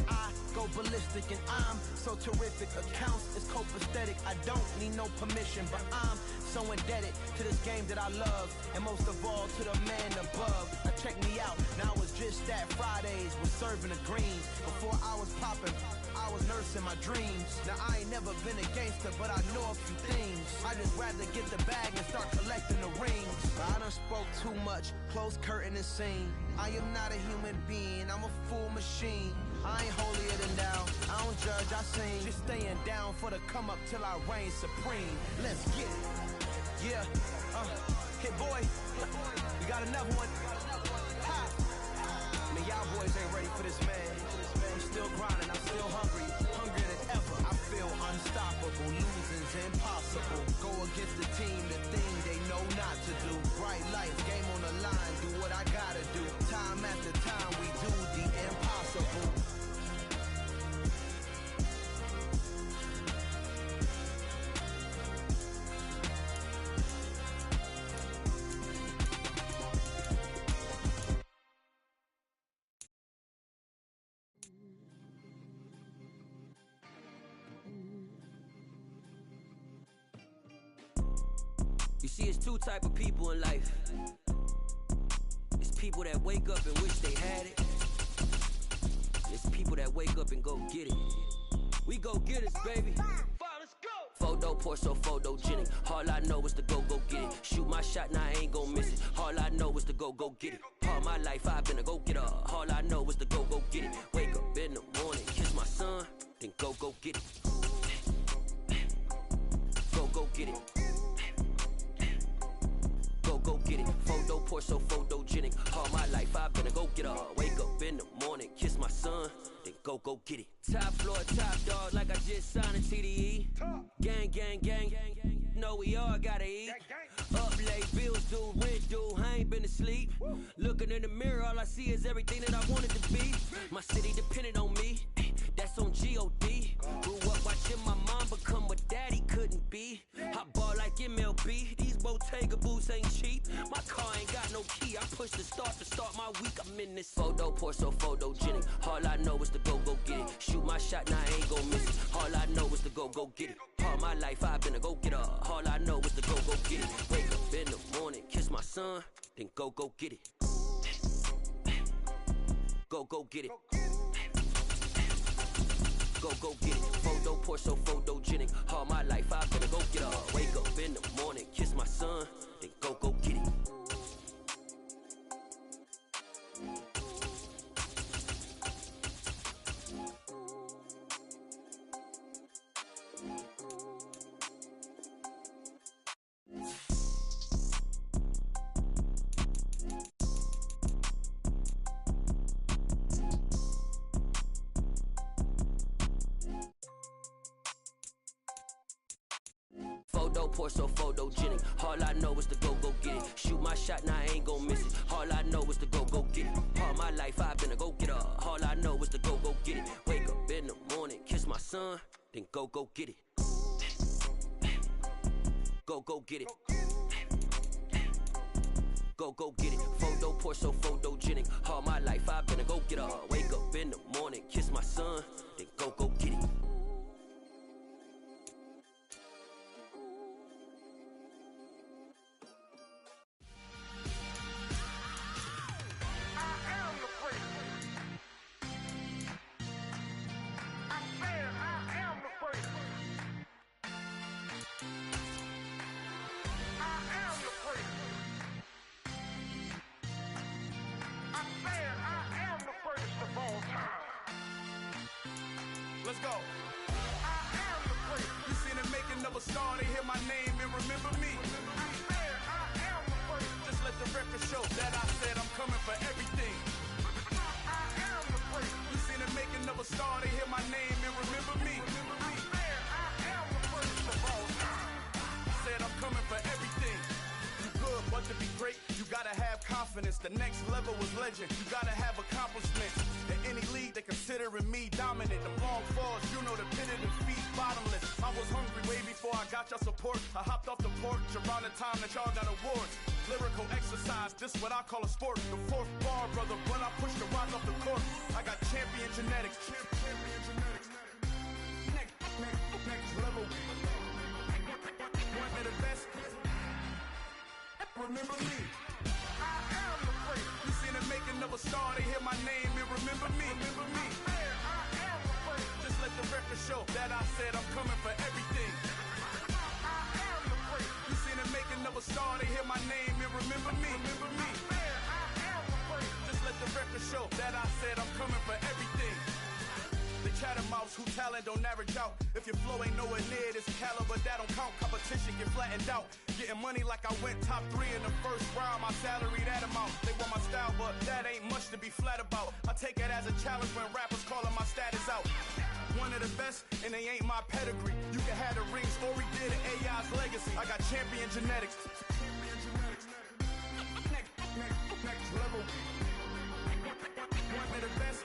I go ballistic and I'm so terrific. Accounts is copacetic, I don't need no permission, but I'm so indebted to this game that I love, and most of all to the man above. Now check me out, now it's just that Fridays was serving the greens. Before I was popping, I was nursing my dreams. Now I ain't never been a gangster, but I know a few things. I just rather get the bag and start collecting the rings. I done spoke too much, close curtain and scene. I am not a human being, I'm a full machine. I ain't holier than thou, I don't judge, I sing. Just staying down for the come up till I reign supreme. Let's get it. Yeah, hit boy, we got another one. Ha! Man, y'all boys ain't ready for this, man. I'm still grinding, I'm still hungry, hungrier than ever. I feel unstoppable, losing's impossible. Go against the team, the thing they know not to do. Bright lights, game on the line, do what I gotta do. Time after time, we do the impossible. You see, it's two type of people in life. It's people that wake up and wish they had it. It's people that wake up and go get it. We go get it, baby. Photo poor, so photogenic. All I know is to go get it. Shoot my shot, now I ain't gon' miss it. All I know is to go get it. All my life I've been a go-getter. All I know is to go get it. Wake up in the morning, kiss my son, then go get it. Go get it. Go get it. Photo poor, so photogenic. All my life I've been a go-getter. Wake up in the morning, kiss my son, then go get it. Top floor, top dog, like I just signed a TDE. Gang, gang, gang, gang, gang. Know we all gotta eat. Up late, bills due, rent due, I ain't been asleep. Looking in the mirror, all I see is everything that I wanted to be. My city depended on me, that's on G.O.D. Grew up watching my mom become what daddy couldn't be. I ball like MLB, these Bottega boots ain't cheap. My car ain't got no key, I push the start to start my week. I'm in this photo poor, so photogenic. All I know is to go get it. Shoot my shot, now I ain't gon' miss it. All I know is to go get it. All my life I've been a go-getter. All I know is to go get it. Wake up in the morning, kiss my son, then go get it. Go get it. Go get it. Photo poor, so photogenic. All my life I've been a go-getter. Wake up in the morning, kiss my son, then go get it. Photo poor, so photogenic. All I know is to go get it. Shoot my shot, now I ain't gon' miss it. All I know is to go get it. All my life I've been a go-getter. All I know is to go get it. Wake up in the morning, kiss my son, then go get it. Go get it. Go get it. Photo poor, so photogenic. All my life I've been a go-getter. Wake up in the morning, kiss my son, then go get it. Let's go. You seen the making of a star, they hear my name and remember me. Just let the record show that I said I'm coming for everything. You seen the making of a star, they hear my name and remember me. Said I'm coming for everything. You good, but to be great, you gotta have confidence. The next level was legend. You gotta have accomplishments. In any league, they considering me dominant. The long falls, you know the pit of defeat, bottomless. I was hungry way before I got your support. I hopped off the porch around the time that y'all got awards. Lyrical exercise, this what I call a sport. The fourth bar, brother, when I push the rock off the court. I got champion genetics. Next level. One of the best. Remember me. I am the great. You seen the making of a star, they hear my name and remember me. Remember me. I am the great. Just let the record show that I said I'm coming for everything. I am the great. You seen the making of a star, they hear my name and remember me. Remember me. I am the great. Just let the record show that I said I'm coming for everything. The chattermouths who talent don't average out. If your flow ain't nowhere near this caliber, that don't count. Competition get flattened out. Getting money like I went top 3 in the first round. My salary that amount. They want my style, but that ain't much to be flat about. I take it as a challenge when rappers calling my status out. One of the best, and they ain't my pedigree. You can have the rings, or we did it, AI's legacy. I got champion genetics. Next level. One of the best.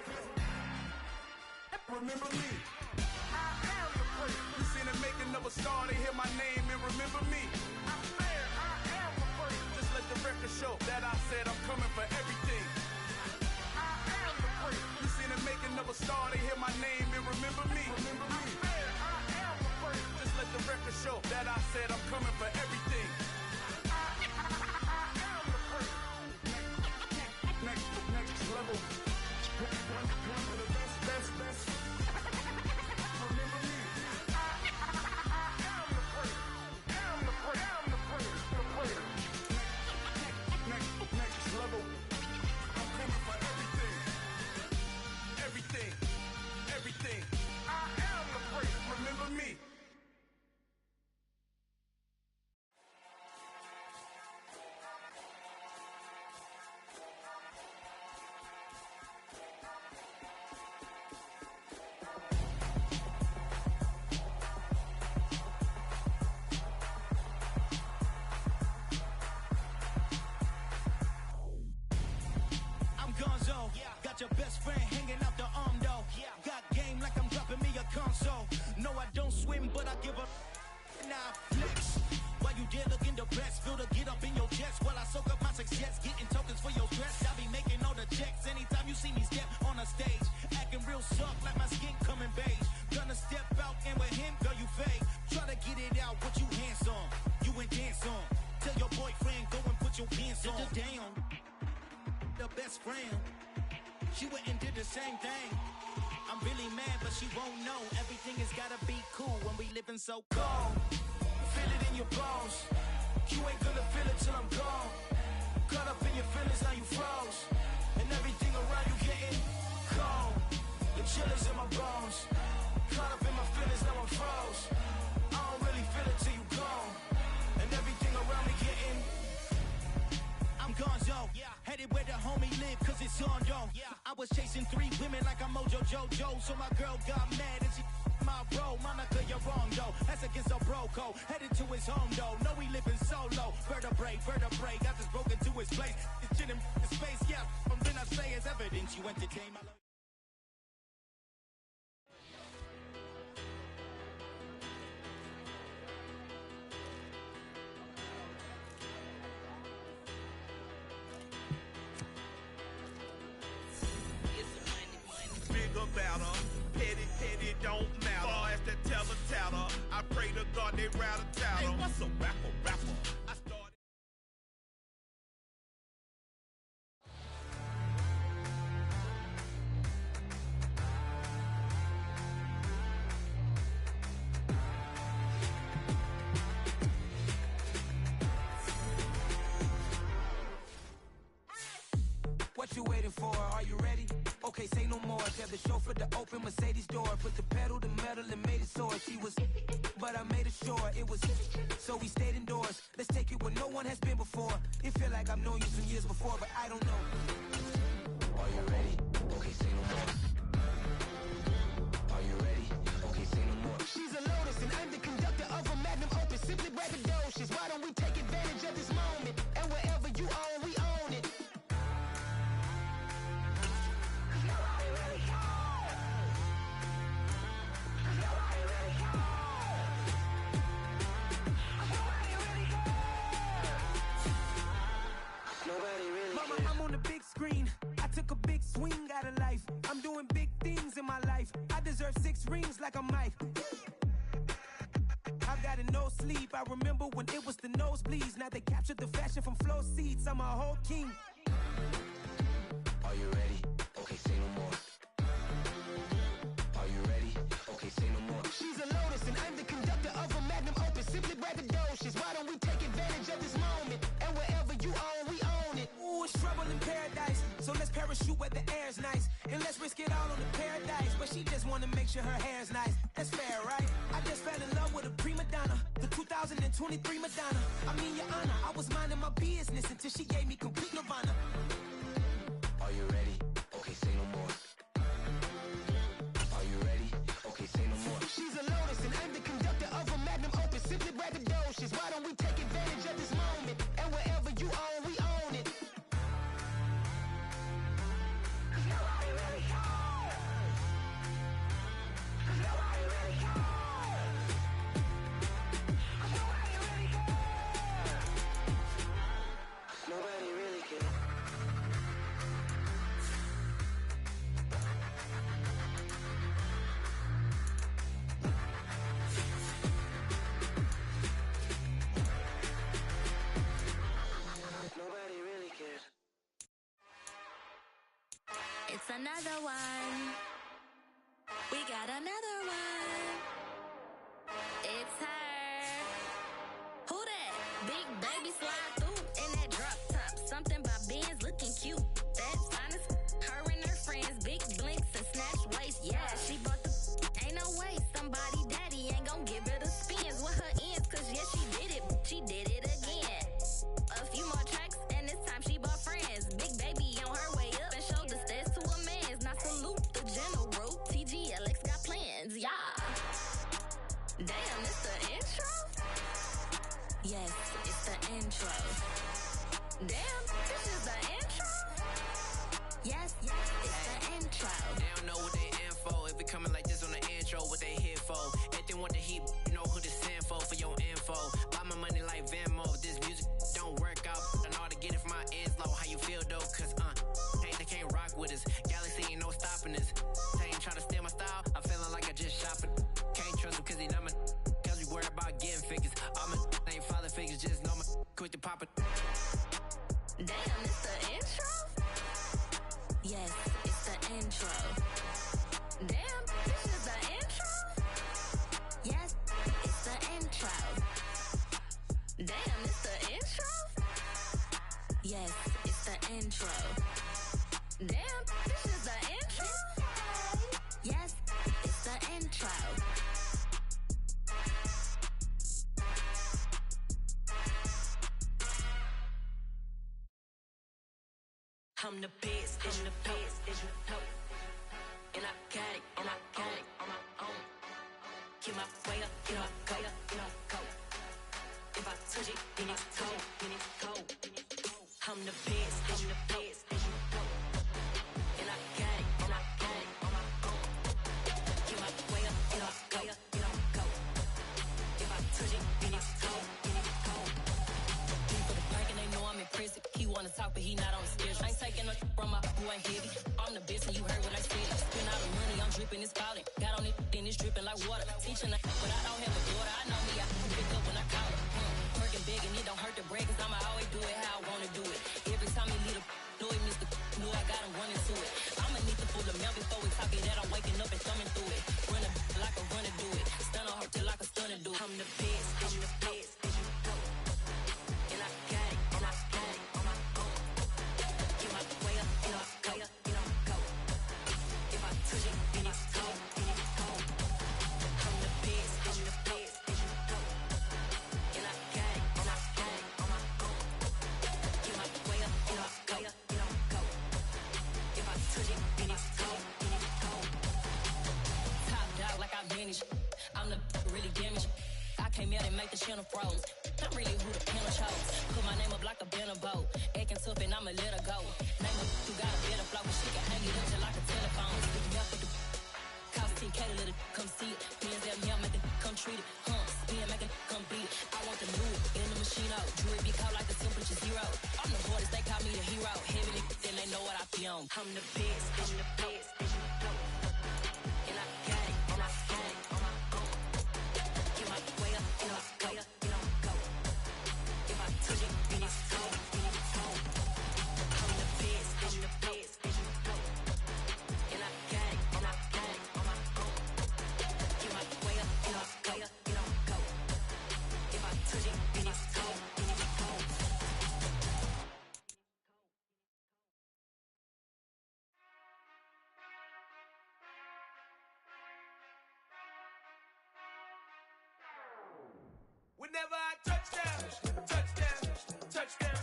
Remember me. I am the great. You seen the making of a star, they hear my name and remember me. I am the great. Just let the record show that I said I'm coming for everything. I am the great. You seen the making of a star, they hear my name and remember me. Remember me. I am the great. Just let the record show that I said I'm coming for everything. there looking the best. Feel the get up in your chest while I soak up my success. Getting tokens for your stress. I be making all the checks anytime you see me step on a stage. Acting real soft like my skin coming beige. Gonna step out and with him, girl, you fake. Try to get it out, what you hands on. You ain't dance on. Tell your boyfriend, go and put your pants on. Down. The best friend. She went and did the same thing. I'm really mad, but she won't know. Everything has gotta be cool when we living so cold. Feel it in your bones. You ain't gonna feel it till I'm gone. Caught up in your feelings, now you froze. And everything around you getting cold. The chill is in my bones. Caught up in my feelings, now I'm froze. I don't really feel it till you gone. And everything around me getting I'm gonzo, headed where the homie live, cause it's on though. I was chasing 3 women like I'm Mojo Jojo, so my girl got mad and she my bro. Monica, you're wrong though, that's against a bro code. Headed to his home though, know we living solo. Vertebrae, got this broken to his place. It's shit in his space, yeah. From then I say it's evidence you entertain my love. About her, petty, don't matter. Far as the teller tatter, I pray to God they rattle tattle. Hey, what's a rapper? I started. What you waiting for? Are you ready? Okay, say no more. Tell the chauffeur to open Mercedes door. Put the pedal to metal and made it soar. She was, but I made it sure it was. So we stayed indoors. Let's take it where no one has been before. It feel like I've known you some years before, but I don't know. Are you ready? Okay, say no more. Are you ready? Okay, say no more. She's a Lotus and I'm the conductor of a magnum opus. Simply braggadocious. Why don't we take advantage of this moment? And wherever you own, we own it. I took a big swing out of life. I'm doing big things in my life. I deserve 6 rings like a Mike. I've got no sleep. I remember when it was the nosebleeds. Now they captured the fashion from flow seats. I'm a whole king. Are you ready? Okay, say no more. Are you ready? Okay, say no more. She's a Lotus and I'm the conductor of a magnum opus. Simply braggadocious. Why don't we take advantage of this moment? And wherever you own, we own it. Ooh, it's trouble in paradise. So let's parachute where the air's nice. And let's risk it all on the paradise. But she just wanna make sure her hair's nice. That's fair, right? I just fell in love with a prima donna. The 2023 Madonna. I mean, your honor, I was minding my business until she gave me complete nirvana. Are you ready? Okay, say no more. Are you ready? Okay, say no more. She's a Lotus and I'm the conductor of a magnum opus. Simply braggadocious. Why don't we take advantage of this moment? And wherever you own, we own it. Nobody really cares. Nobody really cares. Nobody really cares. Nobody really cares. Nobody really cares. It's another one. We got another one. It's her. Who that? Big baby slide through in that drop top. Something by Benz looking cute. That's fine as her and her friends. Big blinks and snatch waist. Yeah, she bought the. Ain't no way somebody daddy ain't gon' give her the spins with her ends. Cause yeah, she did it. She did it again. A few more tracks and this time she bought friends. Big baby on her way up and showed the stairs to a man's. Now salute the general. TGLX got plans, yeah. Damn, it's the intro? Yes, it's the intro. Damn, this is the intro? Yes, it's the intro. They don't know what they in for. If it coming like this on the intro, what they here for? If they want the heat, you know who to send for your info. Buy my money like Van busy. Now my cause we worried about getting figures. All my ain't father figures, just know my quick to pop it. Damn, it's the intro? Yes, it's the intro. Damn, this is the intro? Yes, it's the intro. Damn, it's the intro? Yes, it's the intro. Damn, this is the intro? Yes, it's the intro. I'm the best, and the best, and I got it, and I got it on my own. Get my way up, get up, go, get up, go. If I touch it, then it's cold, then it's cold. I'm the best, and the best, and I got it, and I got it on my own. Get my way up, get up, go, get up, go. If I touch it, then it's cold, then it's cold. For the park and they know I'm in prison. He wanna talk, but he not on the schedule. I ain't taking no from my boy heavy. I'm the best and you heard what I said. Spend all the money, I'm dripping, it's falling. Got on it, then it's dripping like water. Teaching her, but I don't have a daughter. I know me, I can pick up when I call her. Working big and it don't hurt the break, cause I'ma always do it how I wanna do it. Every time he leave the know it, Mr. Know I got him running to it. I'ma need to pull the mail before we talk it that I'm waking up and thumbing through it. Running like a runner do it. Stun on her till like a stunner do it. I'm the best, I'm the best, and I got it, and I got it on my own. Get my way up, get up, go, get up, go. If I touch it, then it's cold, then it's cold. I'm the best, and I got it, and I got it on my own. Get my way up, get up, go, get up, go. If I touch it, then it's cold, then it's cold. Top dog like I vanished. I'm the really damaged. I came out and make the channel froze. I'm really who the panel chose. Put my name up like a banner boat. Acting tough and I'ma let her go. Name her who got a better flow, but she can hang it up just like a telephone. Stick me up with the cost 10K to let it come see it. Hands down here, make it come treat it. Spin, make it come beat it. I want the new in the machine out. Jewelry be cold like the temperature zero. I'm the boys, they call me the hero. Heavy, then they know what I be on. I'm the best, I'm the best, and I got it, and I got it on my own. Get my way up, get up, go, get up, go. If I touch it, then it's cold, then it's cold. I'm the best, and I got it, and I got it on my own. Get my way up, get up, go, get up, go. If I touch it, then it's cold, then it's cold. Whenever I touchdown, touchdown, touchdown.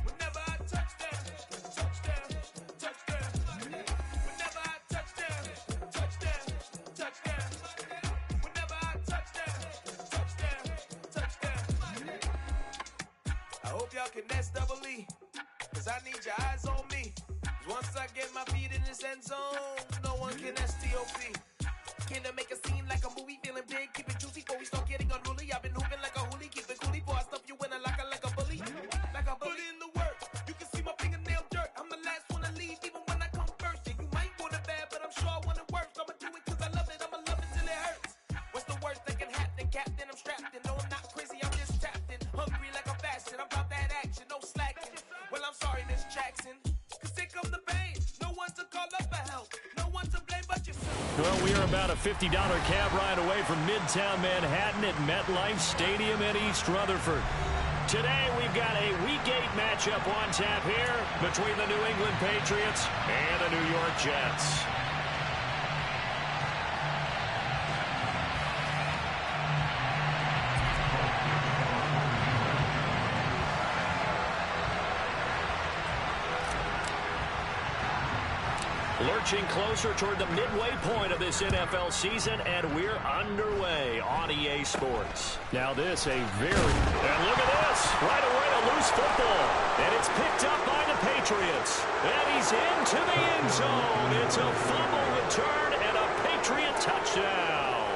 Whenever I touchdown, touchdown, touchdown. Whenever I touchdown, touchdown, touchdown. Whenever I touchdown, touchdown, touchdown. I hope y'all can SWE, cause I need your eyes on me. 'Cause once I get my feet in this end zone, no one can STOP. Can I make a scene like a movie, feeling big, keep it juicy before we start getting unruly. I've been hooping like a hoolie, keep it coolie, before I stuff you in a locker like a bully. Like a bully. Put in the work, you can see my fingernail dirt. I'm the last one to leave, even when I come first. Yeah, you might want it bad, but I'm sure I want it worse. I'ma do it cause I love it, I'ma love it till it hurts. What's the worst that can happen, Captain? I'm strapped in, no I'm not crazy, I'm just tapped in. Hungry like I'm fasting, I'm about that action, no slacking. Well, I'm sorry, Miss Jackson, cause here come the pain. No one to call up for help, no one to blame but yourself. Well, we are about a $50 cab ride away from Midtown Manhattan at MetLife Stadium in East Rutherford. Today, we've got a Week 8 matchup on tap here between the New England Patriots and the New York Jets. Lurching closer toward the midway point of this NFL season, and we're underway on EA Sports. Now this, and look at this, right away a loose football, and it's picked up by the Patriots, and he's into the end zone. It's a fumble return and a Patriot touchdown.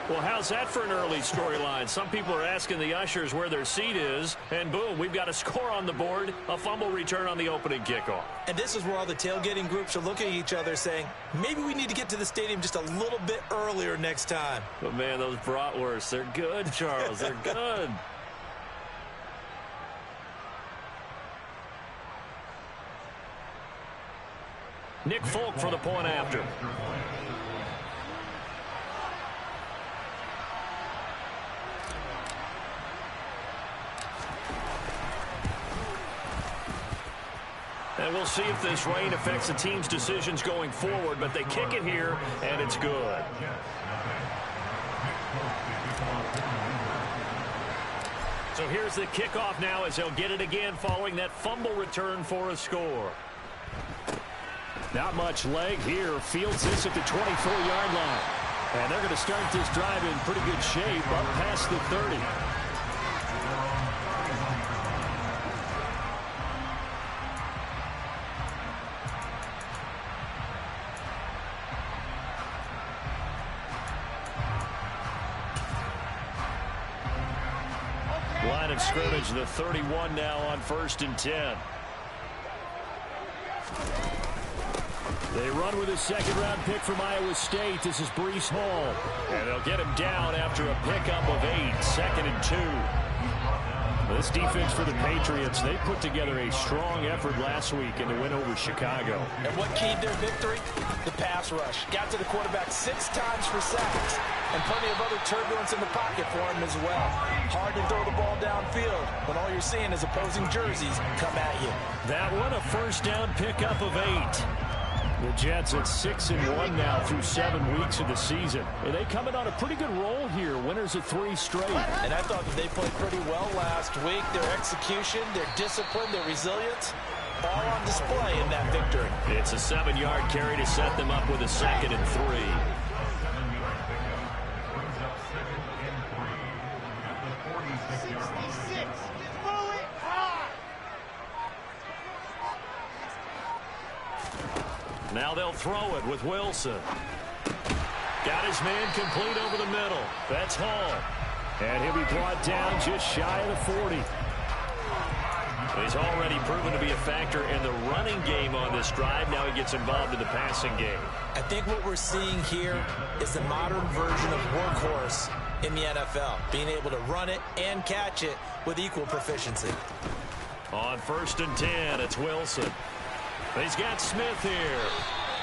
Well, how's that for an early storyline? Some people are asking the ushers where their seat is, and boom, we've got a score on the board, a fumble return on the opening kickoff. And this is where all the tailgating groups are looking at each other saying, maybe we need to get to the stadium just a little bit earlier next time. But, man, those bratwursts, they're good, Charles. They're good. Nick Folk for the point after. And we'll see if this rain affects the team's decisions going forward, but they kick it here, and it's good. So here's the kickoff now as they'll get it again following that fumble return for a score. Not much leg here. Fields this at the 24-yard line. And they're going to start this drive in pretty good shape up past the 30. Line of scrimmage, the 31 now on 1st and 10. They run with a second-round pick from Iowa State. This is Breece Hall. And they'll get him down after a pickup of 8, 2nd and 2. This defense for the Patriots, they put together a strong effort last week in the win over Chicago. And what keyed their victory? The pass rush. Got to the quarterback 6 times for sacks. And plenty of other turbulence in the pocket for him as well. Hard to throw the ball downfield when all you're seeing is opposing jerseys come at you. That one, a first down pickup of 8. The Jets at 6-1 now through 7 weeks of the season. And they coming on a pretty good roll here. Winners of 3 straight. And I thought that they played pretty well last week. Their execution, their discipline, their resilience, all on display in that victory. It's a 7-yard carry to set them up with a 2nd and 3. Now they'll throw it with Wilson. Got his man complete over the middle. That's Hall. And he'll be brought down just shy of the 40. He's already proven to be a factor in the running game on this drive. Now he gets involved in the passing game. I think what we're seeing here is the modern version of workhorse in the NFL. Being able to run it and catch it with equal proficiency. On 1st and 10, it's Wilson. He's got Smith here.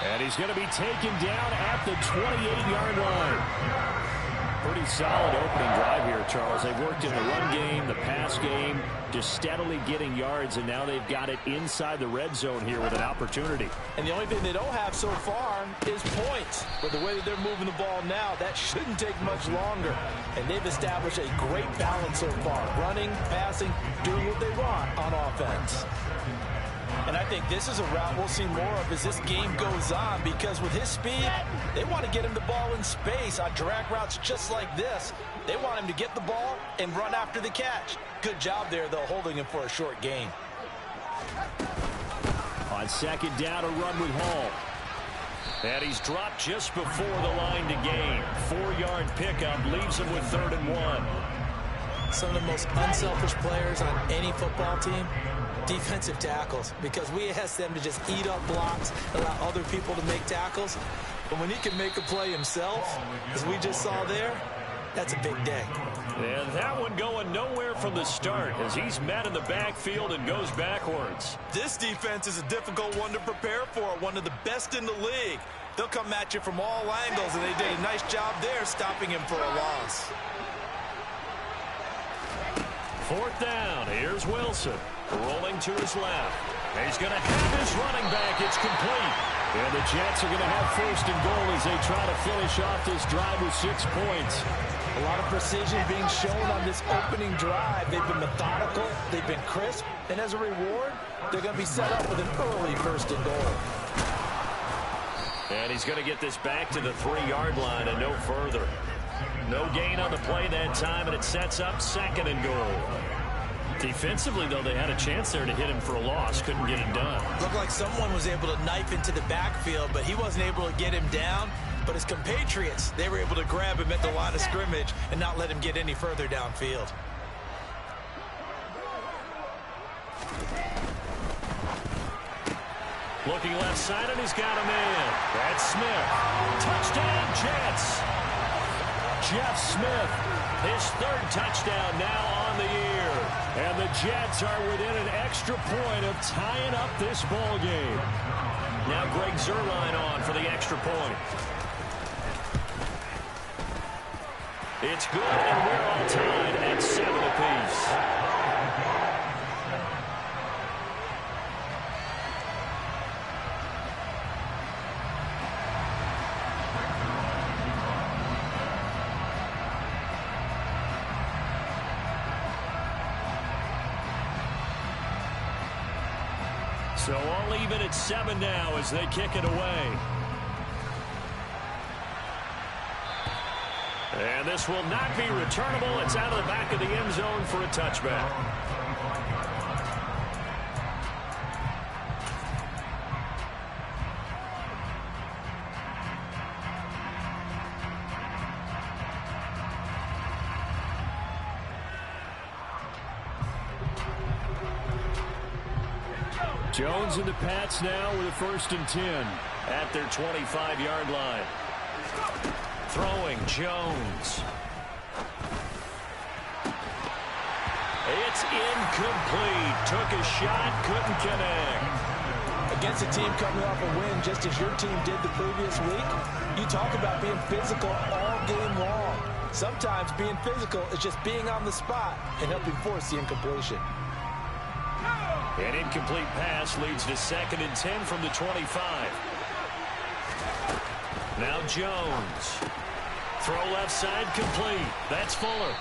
And he's going to be taken down at the 28-yard line. Pretty solid opening drive here, Charles. They've worked in the run game, the pass game, just steadily getting yards, and now they've got it inside the red zone here with an opportunity. And the only thing they don't have so far is points. But the way that they're moving the ball now, that shouldn't take much longer. And they've established a great balance so far. Running, passing, doing what they want on offense. And I think this is a route we'll see more of as this game goes on, because with his speed, they want to get him the ball in space on drag routes just like this. They want him to get the ball and run after the catch. Good job there, though, holding him for a short gain. On 2nd down, a run with Hall. And he's dropped just before the line to gain. 4-yard pickup leaves him with 3rd and 1. Some of the most unselfish players on any football team, defensive tackles, because we ask them to just eat up blocks, allow other people to make tackles. But when he can make a play himself, as we just saw there, that's a big day. And that one going nowhere from the start as he's met in the backfield and goes backwards. This defense is a difficult one to prepare for, one of the best in the league. They'll come at you from all angles, and they did a nice job there stopping him for a loss. 4th down, here's Wilson. Rolling to his left. He's going to have his running back. It's complete. And the Jets are going to have 1st and goal as they try to finish off this drive with 6 points. A lot of precision being shown on this opening drive. They've been methodical. They've been crisp. And as a reward, they're going to be set up with an early 1st and goal. And he's going to get this back to the 3-yard line and no further. No gain on the play that time, and it sets up 2nd and goal. Defensively, though, they had a chance there to hit him for a loss. Couldn't get it done. Looked like someone was able to knife into the backfield, but he wasn't able to get him down. But his compatriots, they were able to grab him at the line of scrimmage and not let him get any further downfield. Looking left side, and he's got a man. That's Smith. Touchdown, Jets. Jeff Smith, his third touchdown now on the year. And the Jets are within an extra point of tying up this ball game. Now Greg Zuerlein on for the extra point. It's good, and we're all tied at 7 apiece. So all even at 7 now as they kick it away. And this will not be returnable. It's out of the back of the end zone for a touchback. Jones and the Pats now with a 1st and 10 at their 25-yard line. Throwing Jones. It's incomplete. Took a shot, couldn't connect. Against a team coming off a win just as your team did the previous week, you talk about being physical all game long. Sometimes being physical is just being on the spot and helping force the incompletion. An incomplete pass leads to 2nd and 10 from the 25. Now Jones. Throw left side complete. That's Fuller.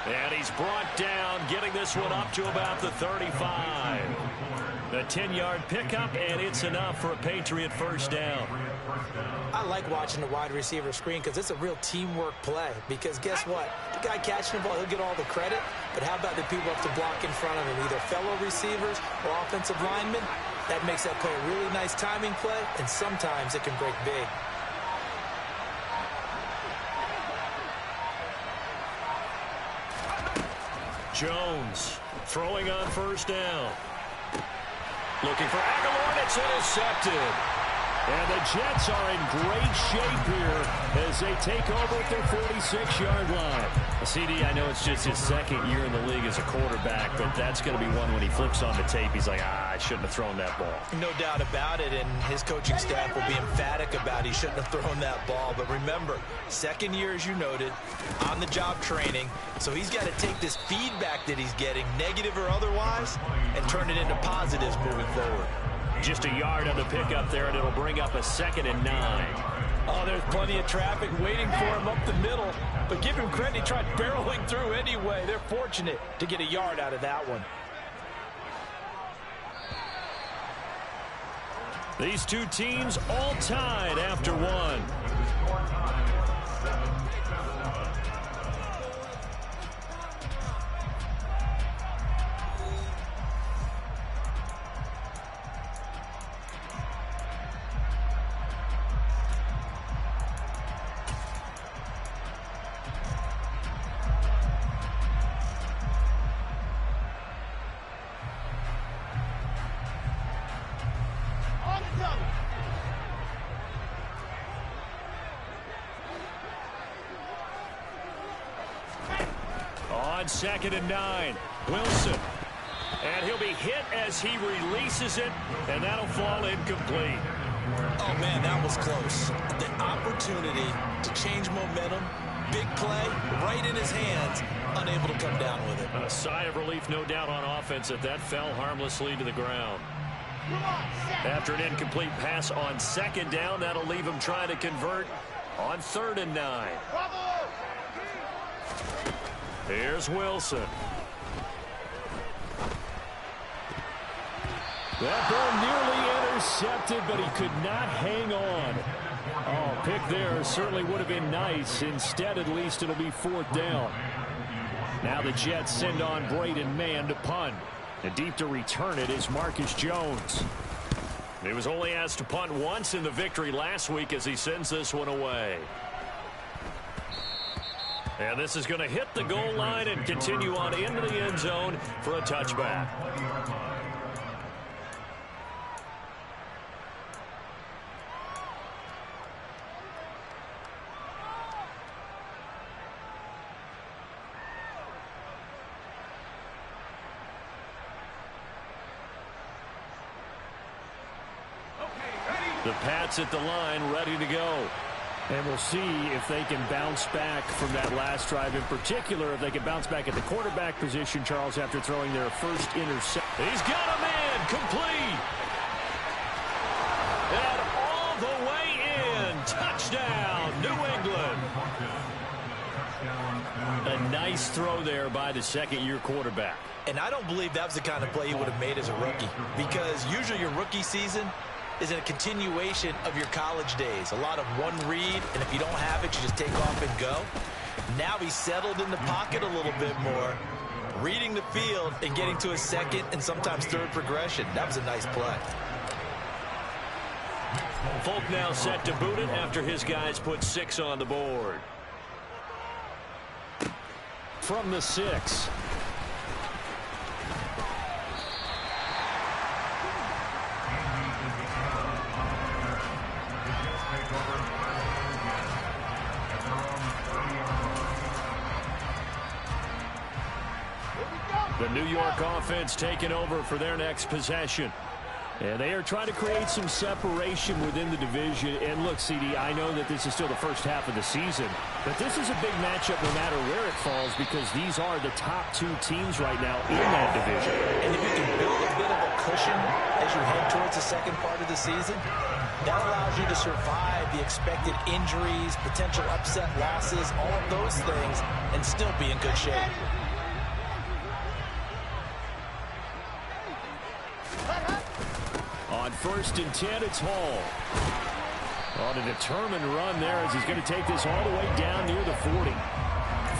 And he's brought down, getting this one up to about the 35. A 10-yard pickup, and it's enough for a Patriot 1st down. I like watching the wide receiver screen because it's a real teamwork play. Because guess what? The guy catching the ball, he'll get all the credit. But how about the people up to block in front of him, either fellow receivers or offensive linemen? That makes that play a really nice timing play, and sometimes it can break big. Jones throwing on 1st down. Looking for Aguilar, and it's intercepted. And the Jets are in great shape here as they take over at their 46-yard line. CD, I know it's just his 2nd year in the league as a quarterback, but that's going to be one when he flips on the tape. He's like, I shouldn't have thrown that ball. No doubt about it, and his coaching staff will be emphatic about he shouldn't have thrown that ball. But remember, 2nd year, as you noted, on-the-job training. So he's got to take this feedback that he's getting, negative or otherwise, and turn it into positives moving forward. Just a yard on the pickup there, and it'll bring up a 2nd and 9. Oh, there's plenty of traffic waiting for him up the middle. But give him credit, he tried barreling through anyway. They're fortunate to get a yard out of that one. These two teams all tied after 1. On 2nd and 9, Wilson. And he'll be hit as he releases it, and that'll fall incomplete. Oh, man, that was close. The opportunity to change momentum, big play, right in his hands, unable to come down with it. A sigh of relief, no doubt, on offense that fell harmlessly to the ground. After an incomplete pass on 2nd down, that'll leave him trying to convert on 3rd and 9. Here's Wilson. That ball nearly intercepted, but he could not hang on. Oh, pick there certainly would have been nice. Instead, at least, it'll be 4th down. Now the Jets send on Braden Mann to punt. And deep to return it is Marcus Jones. He was only asked to punt once in the victory last week as he sends this one away. And this is going to hit the goal line and continue on into the end zone for a touchback. The Pats at the line, ready to go. And we'll see if they can bounce back from that last drive. In particular, if they can bounce back at the quarterback position, Charles, after throwing their first interception. He's got a man complete. And all the way in. Touchdown, New England. A nice throw there by the second-year quarterback. And I don't believe that was the kind of play he would have made as a rookie, because usually your rookie season is a continuation of your college days. A lot of one read, and if you don't have it, you just take off and go. Now he's settled in the pocket a little bit more, reading the field and getting to a second and sometimes third progression. That was a nice play. Folk now set to boot it after his guys put 6 on the board. From the 6. The New York offense taking over for their next possession. And they are trying to create some separation within the division. And look, CD, I know that this is still the first half of the season, but this is a big matchup no matter where it falls, because these are the top 2 teams right now in that division. And if you can build a bit of a cushion as you head towards the second part of the season, that allows you to survive the expected injuries, potential upset losses, all of those things, and still be in good shape. On 1st and 10, it's Hall. On a determined run there as he's going to take this all the way down near the 40.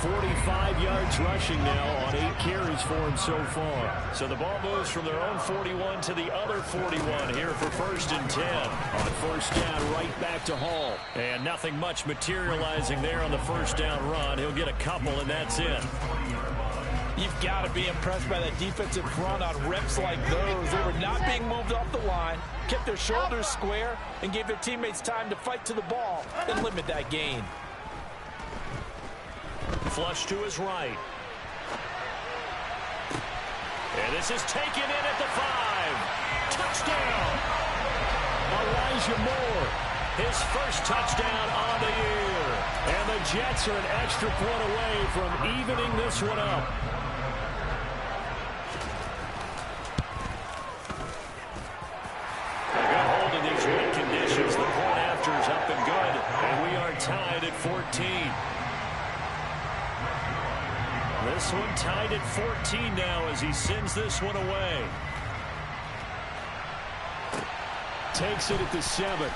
45 yards rushing now on 8 carries for him so far. So the ball moves from their own 41 to the other 41 here for 1st and 10. On 1st down, right back to Hall. And nothing much materializing there on the 1st down run. He'll get a couple, and that's it. You've got to be impressed by that defensive front on reps like those. They were not being moved off the line, kept their shoulders square, and gave their teammates time to fight to the ball and limit that gain. Flush to his right. And this is taken in at the 5. Touchdown! Elijah Moore. His first touchdown on the year. And the Jets are an extra point away from evening this one up. A good hold in these wind conditions. The point after is up and good. And we are tied at 14. This one tied at 14 now as he sends this one away. Takes it at the 7.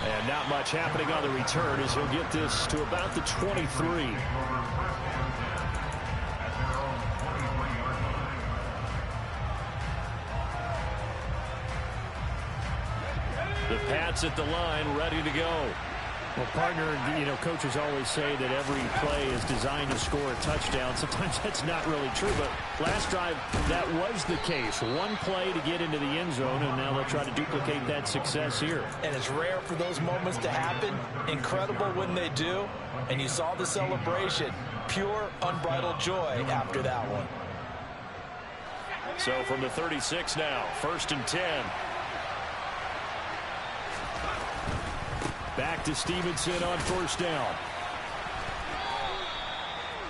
And not much happening on the return as he'll get this to about the 23. The Pats at the line, ready to go. Well, partner, coaches always say that every play is designed to score a touchdown. Sometimes that's not really true, but last drive, that was the case. One play to get into the end zone, and now they'll try to duplicate that success here. And it's rare for those moments to happen. Incredible when they do. And you saw the celebration. Pure, unbridled joy after that one. So from the 36 now, 1st and 10. Back to Stevenson on 1st down.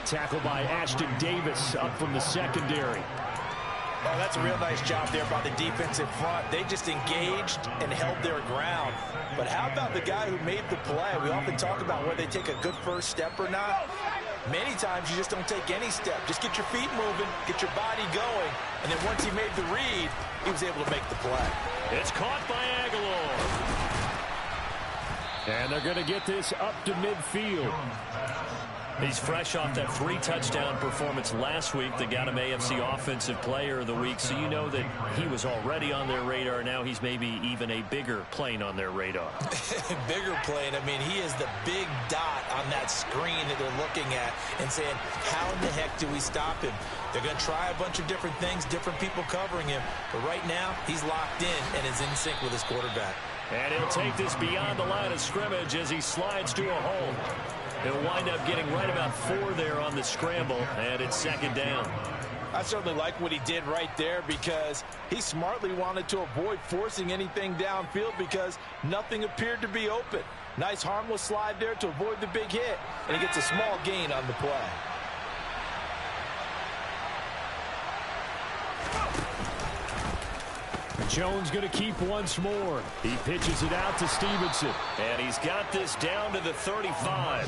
Tackled by Ashton Davis up from the secondary. Oh, that's a real nice job there by the defensive front. They just engaged and held their ground. But how about the guy who made the play? We often talk about whether they take a good first step or not. Many times you just don't take any step. Just get your feet moving, get your body going, and then once he made the read, he was able to make the play. It's caught by Aguilar. And they're going to get this up to midfield. He's fresh off that 3-touchdown performance last week that got him AFC Offensive Player of the Week, so you know that he was already on their radar. Now he's maybe even a bigger plane on their radar. Bigger plane. I mean, he is the big dot on that screen that they're looking at and saying, how in the heck do we stop him? They're going to try a bunch of different things, different people covering him, but right now he's locked in and is in sync with his quarterback. And he'll take this beyond the line of scrimmage as he slides to a hole. He'll wind up getting right about 4 there on the scramble, and it's 2nd down. I certainly like what he did right there because he smartly wanted to avoid forcing anything downfield because nothing appeared to be open. Nice harmless slide there to avoid the big hit, and he gets a small gain on the play. Jones going to keep once more. He pitches it out to Stevenson. And he's got this down to the 35.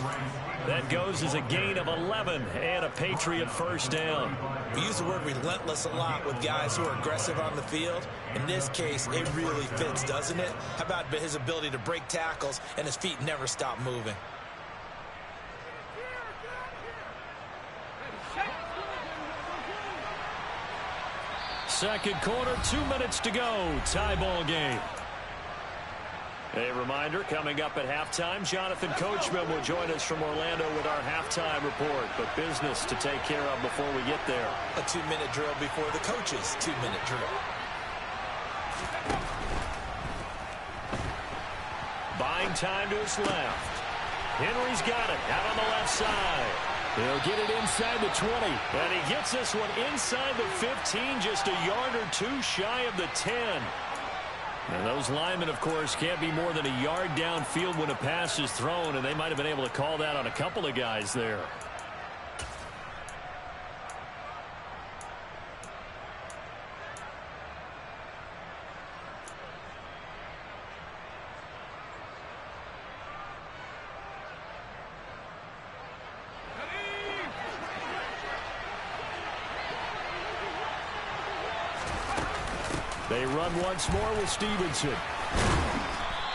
That goes as a gain of 11 and a Patriot first down. We use the word relentless a lot with guys who are aggressive on the field. In this case, it really fits, doesn't it? How about his ability to break tackles and his feet never stop moving? Second quarter, 2 minutes to go. Tie ball game. A reminder, coming up at halftime, Jonathan Coachman will join us from Orlando with our halftime report. But business to take care of before we get there. A 2-minute drill before the coach's 2-minute drill. Buying time to his left. Henry's got it out on the left side. He'll get it inside the 20. And he gets this one inside the 15, just a yard or 2 shy of the 10. And those linemen, of course, can't be more than a yard downfield when a pass is thrown, and they might have been able to call that on a couple of guys there. They run once more with Stevenson.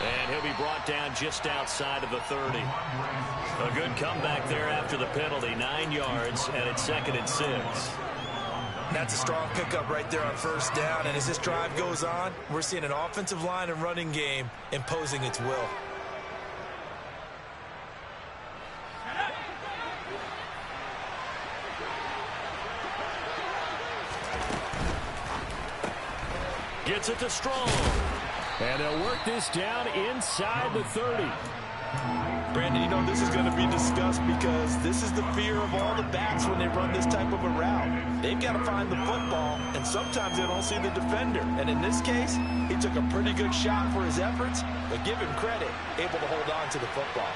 And he'll be brought down just outside of the 30. A good comeback there after the penalty. 9 yards, and it's 2nd and 6. That's a strong pickup right there on first down. And as this drive goes on, we're seeing an offensive line and running game imposing its will. Gets it to Strong. And they'll work this down inside the 30. Brandon, you know this is going to be discussed because this is the fear of all the backs when they run this type of a route. They've got to find the football, and sometimes they don't see the defender. And in this case, he took a pretty good shot for his efforts, but give him credit, able to hold on to the football.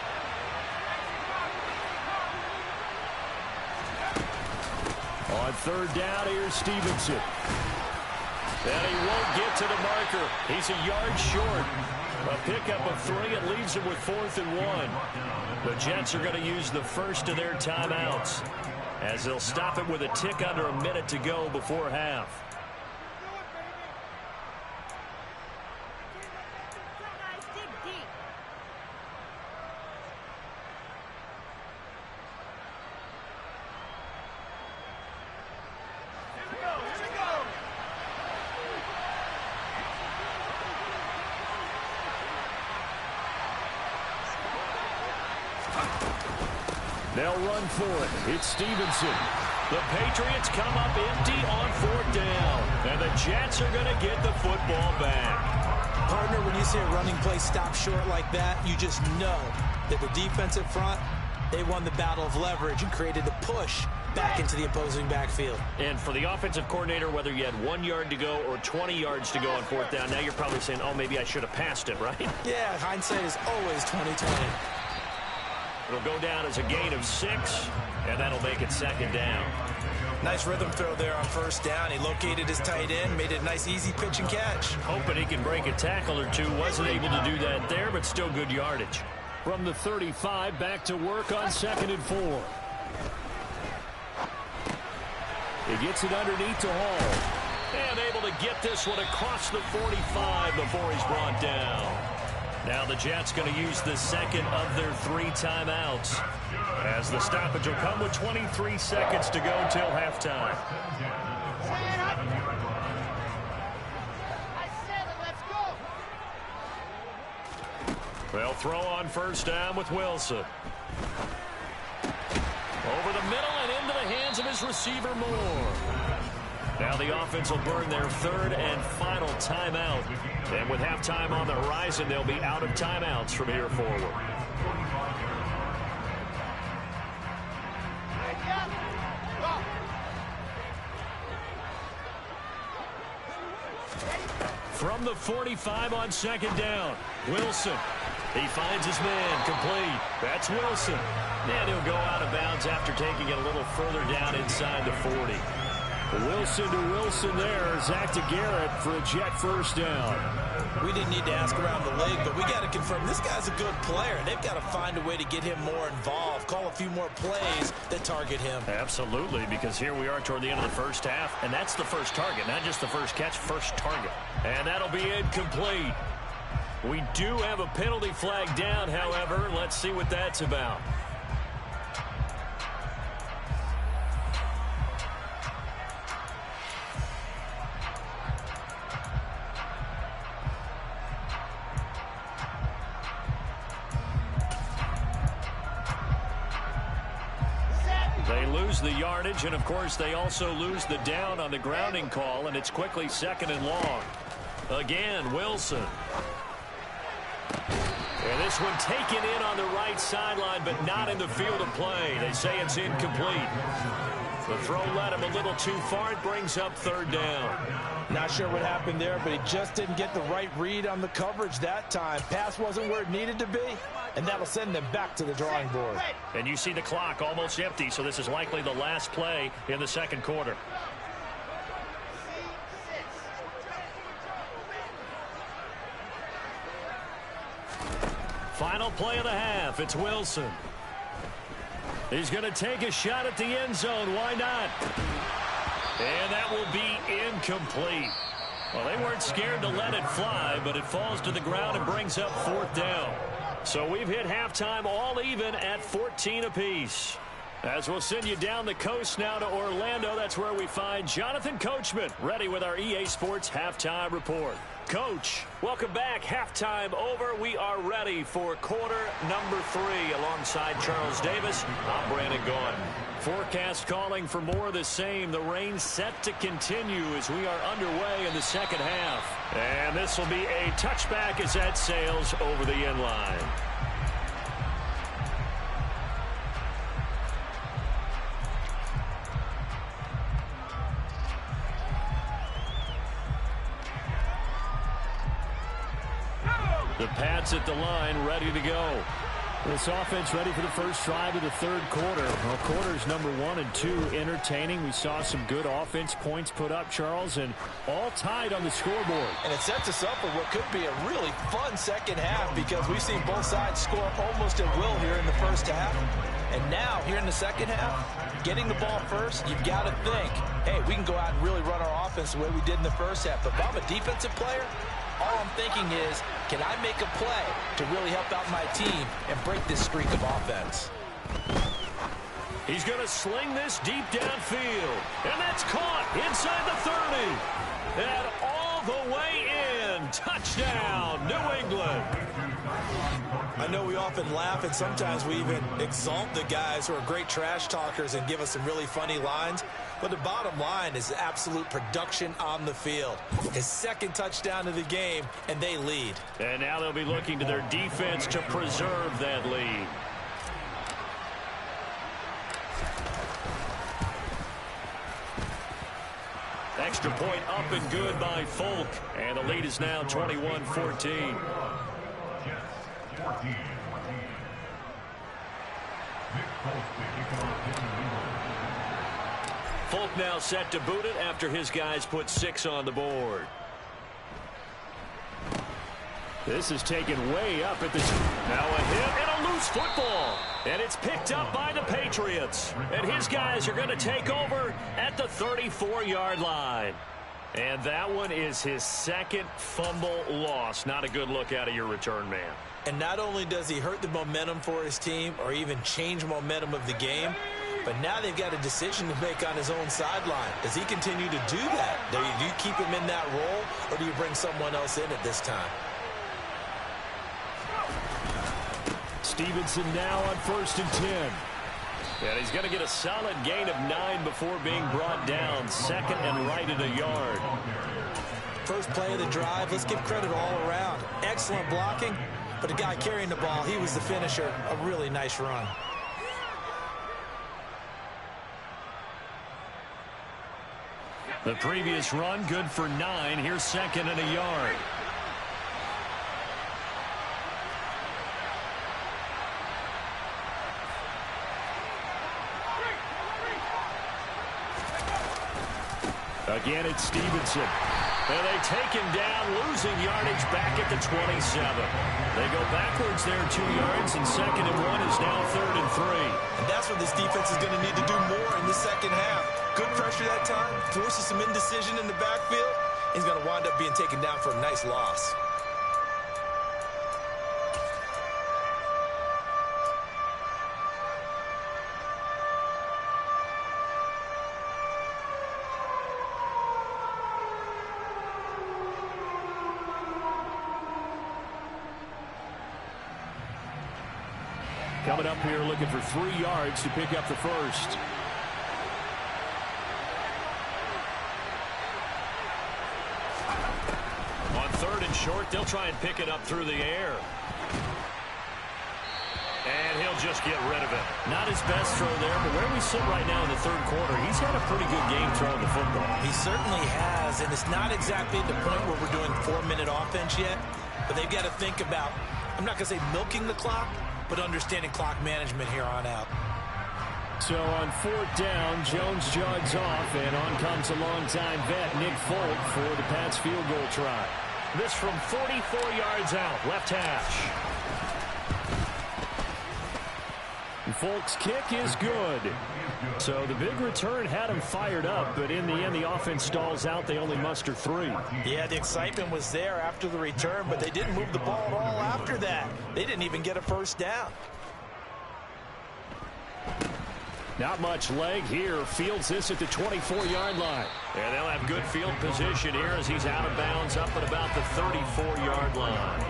On 3rd down, here's Stevenson. And he won't get to the marker. He's a yard short. A pickup of 3. It leaves him with 4th and 1. The Jets are going to use the first of their timeouts as they'll stop it with a tick under a minute to go before half. They'll run for it. It's Stevenson. The Patriots come up empty on 4th down. And the Jets are going to get the football back. Partner, when you see a running play stop short like that, you just know that the defensive front, they won the battle of leverage and created the push back into the opposing backfield. And for the offensive coordinator, whether you had 1 yard to go or 20 yards to go on 4th down, now you're probably saying, oh, maybe I should have passed it, right? Yeah, hindsight is always 20/20. It'll go down as a gain of 6, and that'll make it 2nd down. Nice rhythm throw there on 1st down. He located his tight end, made it a nice, easy pitch and catch. Hoping he can break a tackle or 2. Wasn't able to do that there, but still good yardage. From the 35, back to work on 2nd and 4. He gets it underneath to Hall. And able to get this one across the 45 before he's brought down. Now the Jets going to use the second of their 3 timeouts, as the stoppage will come with 23 seconds to go till halftime. They'll throw on first down with Wilson. Over the middle and into the hands of his receiver, Moore. Now the offense will burn their 3rd and final timeout. And with halftime on the horizon, they'll be out of timeouts from here forward. From the 45 on second down, Wilson. He finds his man, complete. That's Wilson. And he'll go out of bounds after taking it a little further down inside the 40. Wilson to Wilson there. Zach to Garrett for a Jet first down. We didn't need to ask around the league, but we got to confirm this guy's a good player. They've got to find a way to get him more involved, call a few more plays that target him. Absolutely, because here we are toward the end of the first half, and that's the first target, not just the first catch, first target. And that'll be incomplete. We do have a penalty flag down, however. Let's see what that's about. They lose the yardage, and of course they also lose the down on the grounding call, and it's quickly 2nd and long. Again, Wilson. And this one taken in on the right sideline, but not in the field of play. They say it's incomplete. The throw led him a little too far. It brings up 3rd down. Not sure what happened there, but he just didn't get the right read on the coverage that time. Pass wasn't where it needed to be, and that'll send them back to the drawing board. And you see the clock almost empty, so this is likely the last play in the second quarter. Final play of the half. It's Wilson. He's going to take a shot at the end zone. Why not? And that will be incomplete. Well, they weren't scared to let it fly, but it falls to the ground and brings up 4th down. So we've hit halftime all even at 14 apiece. As we'll send you down the coast now to Orlando, that's where we find Jonathan Coachman, ready with our EA Sports Halftime Report. Coach, welcome back. Halftime over. We are ready for quarter number 3 alongside Charles Davis. I'm Brandon Gaudin. Forecast calling for more of the same. The rain set to continue as we are underway in the second half. And this will be a touchback as that sails over the end line. The Pats at the line, ready to go. This offense ready for the first drive of the 3rd quarter. Well, quarters number 1 and 2 entertaining. We saw some good offense points put up, Charles, and all tied on the scoreboard. And it sets us up for what could be a really fun second half, because we've seen both sides score almost at will here in the first half. And now, here in the second half, getting the ball first, you've got to think, hey, we can go out and really run our offense the way we did in the first half. But if I'm a defensive player, all I'm thinking is, can I make a play to really help out my team and break this streak of offense? He's going to sling this deep downfield. And that's caught inside the 30. And all the way in. Touchdown, New England. I know we often laugh, and sometimes we even exalt the guys who are great trash talkers and give us some really funny lines. But the bottom line is absolute production on the field. His 2nd touchdown of the game, and they lead. And now they'll be looking to their defense to preserve that lead. Extra point up and good by Folk. And the lead is now 21-14. Folk now set to boot it after his guys put 6 on the board. This is taken way up at the... Now a hit and a loose football. And it's picked up by the Patriots. And his guys are going to take over at the 34-yard line. And that one is his second fumble loss. Not a good look out of your return man. And not only does he hurt the momentum for his team or even change momentum of the game, but now they've got a decision to make on his own sideline. Does he continue to do that? Do you keep him in that role, or do you bring someone else in at this time? Stevenson now on 1st and 10. And he's going to get a solid gain of 9 before being brought down. Second and right at a yard. First play of the drive, let's give credit all around. Excellent blocking, but the guy carrying the ball, he was the finisher. A really nice run. The previous run, good for 9. Here's second and a yard. Again, it's Stevenson. And they take him down, losing yardage back at the 27. They go backwards there 2 yards, and second and 1 is now 3rd and 3. And that's what this defense is going to need to do more in the second half. Good pressure that time, forces some indecision in the backfield. He's going to wind up being taken down for a nice loss. Coming up here looking for 3 yards to pick up the first. On 3rd and short, they'll try and pick it up through the air. And he'll just get rid of it. Not his best throw there, but where we sit right now in the 3rd quarter, he's had a pretty good game throwing the football. He certainly has, and it's not exactly the point where we're doing 4-minute offense yet, but they've got to think about, I'm not going to say milking the clock, but understanding clock management here on out. So on 4th down, Jones jogs off, and on comes a longtime vet, Nick Folk, for the Pats field goal try. This from 44 yards out, left hash. And Folk's kick is good. So the big return had him fired up, but in the end, the offense stalls out. They only muster 3. Yeah, the excitement was there after the return, but they didn't move the ball at all after that. They didn't even get a first down. Not much leg here. Fields this at the 24-yard line. And they'll have good field position here as he's out of bounds up at about the 34-yard line.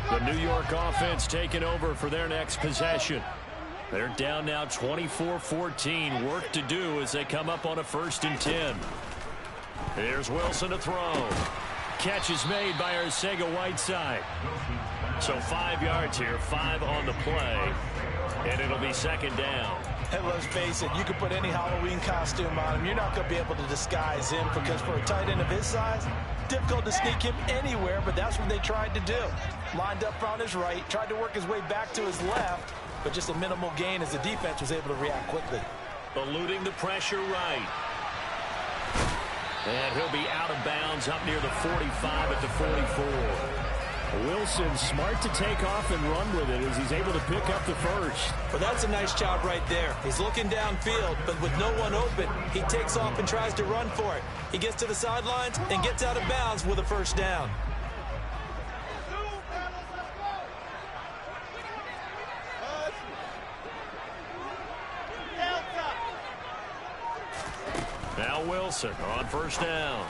The New York offense taking over for their next possession. They're down now 24-14. Work to do as they come up on a 1st and 10. Here's Wilson to throw. Catch is made by Arcega-Whiteside. So 5 yards here, 5 on the play. And it'll be 2nd down. And let's face it, you can put any Halloween costume on him. You're not going to be able to disguise him because for a tight end of his size, difficult to sneak him anywhere, but that's what they tried to do. Lined up on his right, tried to work his way back to his left, but just a minimal gain as the defense was able to react quickly. Eluding the pressure right. And he'll be out of bounds up near the 45 at the 44. Wilson smart to take off and run with it as he's able to pick up the first. Well, that's a nice job right there. He's looking downfield, but with no one open, he takes off and tries to run for it. He gets to the sidelines and gets out of bounds with a first down. Now Wilson on 1st down.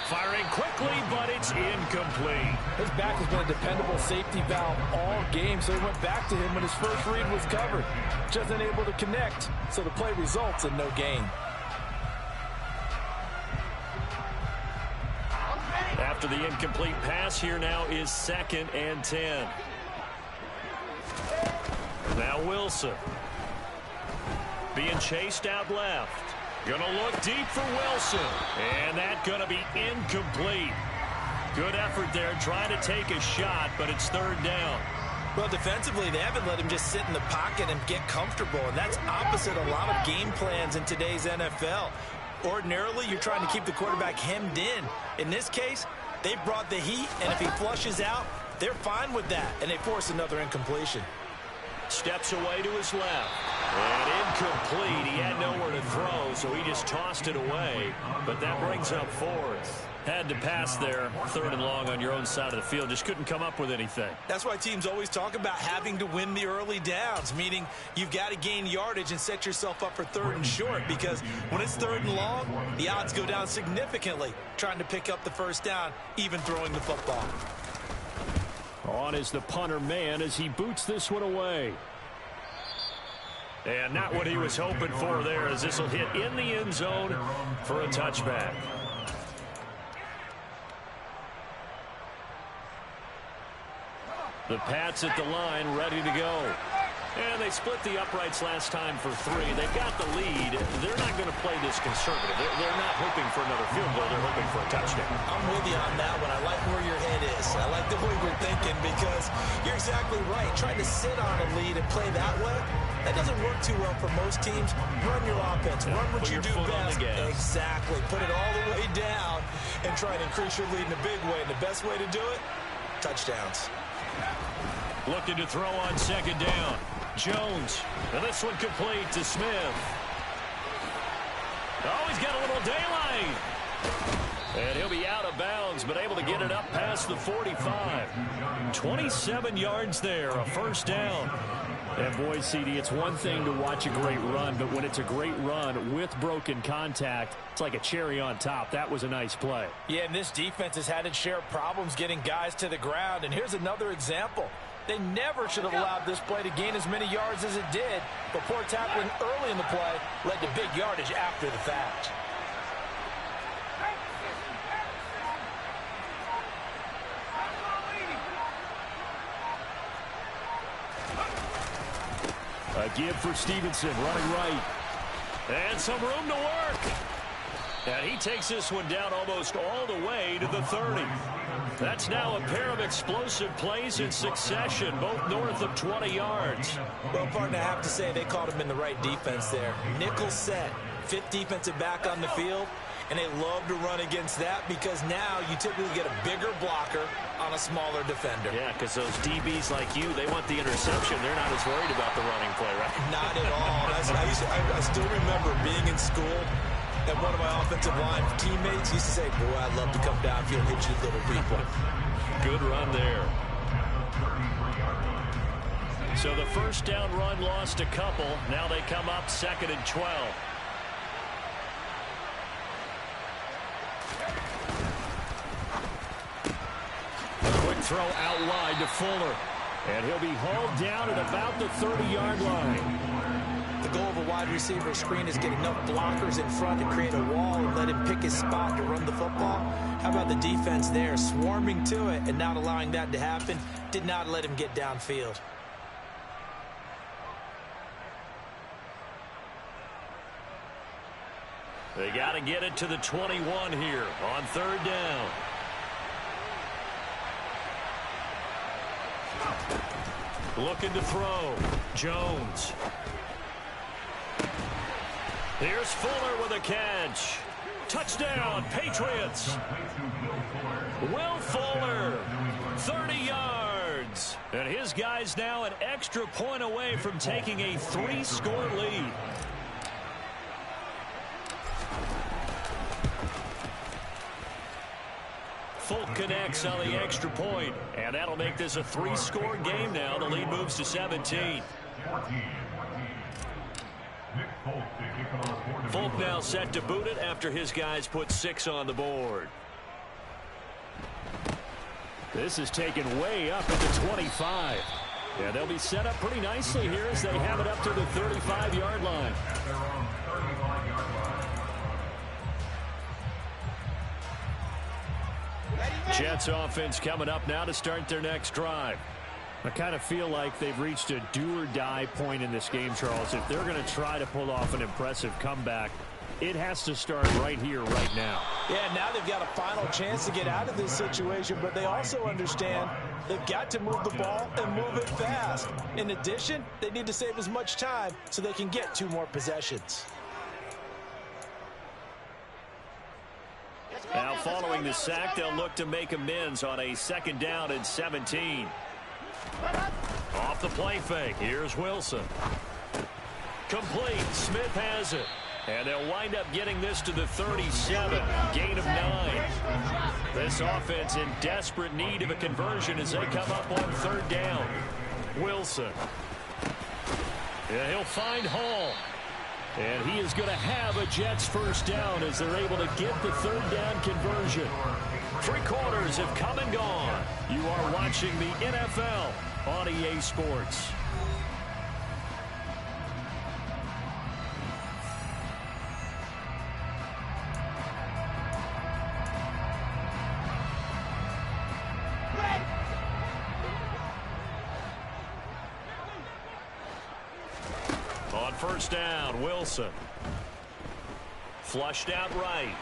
Firing quickly, but it's incomplete. His back has been a dependable safety valve all game, so he went back to him when his first read was covered. Just unable to connect, so the play results in no gain. After the incomplete pass, here now is 2nd and 10. Now Wilson. Being chased out left. Gonna look deep for Wilson. And that gonna be incomplete. Good effort there, trying to take a shot, but it's 3rd down. Well, defensively, they haven't let him just sit in the pocket and get comfortable, and that's opposite a lot of game plans in today's NFL. Ordinarily, you're trying to keep the quarterback hemmed in. In this case, they brought the heat, and if he flushes out, they're fine with that, and they force another incompletion. Steps away to his left. And incomplete. He had nowhere to throw, so he just tossed it away. But that brings up fourth. Had to pass there, 3rd and long on your own side of the field. Just couldn't come up with anything. That's why teams always talk about having to win the early downs, meaning you've got to gain yardage and set yourself up for 3rd and short, because when it's 3rd and long, the odds go down significantly trying to pick up the first down, even throwing the football. On is the punter man as he boots this one away. And not what he was hoping for there, as this will hit in the end zone for a touchback. The Pats at the line, ready to go. And they split the uprights last time for 3. They've got the lead. They're not going to play this conservative. They're not hoping for another field goal. They're hoping for a touchdown. I'm with you on that one. I like where your head is. I like the way we're thinking, because you're exactly right. Trying to sit on a lead and play that way, that doesn't work too well for most teams. Run your offense. Run what you do best. Exactly. Put it all the way down and try and increase your lead in a big way. And the best way to do it, touchdowns. Looking to throw on 2nd down. Jones. And this one complete to Smith. Oh, he's got a little daylight. And he'll be out of bounds, but able to get it up past the 45. 27 yards there, a 1st down. And boy, CD, it's one thing to watch a great run, but when it's a great run with broken contact, it's like a cherry on top. That was a nice play. Yeah, and this defense has had its share of problems getting guys to the ground. And here's another example. They never should have allowed this play to gain as many yards as it did. But poor tackling early in the play led to big yardage after the fact. A give for Stevenson, running right. And some room to work. And he takes this one down almost all the way to the 30. That's now a pair of explosive plays in succession, both north of 20 yards. Well, partner, I have to say they caught him in the right defense there. Nickel set, 5th defensive back on the field, and they love to run against that, because now you typically get a bigger blocker on a smaller defender. Yeah, because those DBs like you, they want the interception. They're not as worried about the running play, right? Not at all. I still remember being in school, and one of my offensive line teammates used to say, boy, I'd love to come downfield and hit you little people. Good run there. So the 1st down run lost a couple. Now they come up 2nd and 12. Quick throw out wide to Fuller. And he'll be hauled down at about the 30-yard line. The goal of a wide receiver screen is get enough blockers in front to create a wall and let him pick his spot to run the football. How about the defense there, swarming to it and not allowing that to happen? Did not let him get downfield. They got to get it to the 21 here on 3rd down. Looking to throw. Jones. Here's Fuller with a catch. Touchdown, Patriots. Will Fuller, 30 yards. And his guys now an extra point away from taking a 3-score lead. Folk connects on the extra point, and that'll make this a 3-score game now. The lead moves to 17. Folk now set to boot it after his guys put 6 on the board. This is taken way up at the 25. Yeah, they'll be set up pretty nicely here as they have it up to the 35-yard line. Jets offense coming up now to start their next drive. I kind of feel like they've reached a do-or-die point in this game, Charles. If they're going to try to pull off an impressive comeback, it has to start right here, right now. Yeah, now they've got a final chance to get out of this situation, but they also understand they've got to move the ball and move it fast. In addition, they need to save as much time so they can get 2 more possessions. Now following the sack, they'll look to make amends on a 2nd down and 17. Off the play fake, here's Wilson. Complete, Smith has it. And they'll wind up getting this to the 37, gain of 9. This offense in desperate need of a conversion as they come up on 3rd down. Wilson. Yeah, he'll find Hall. And he is going to have a Jets 1st down as they're able to get the 3rd down conversion. 3 quarters have come and gone. You are watching the NFL on EA Sports. On 1st down, Wilson. Flushed out right.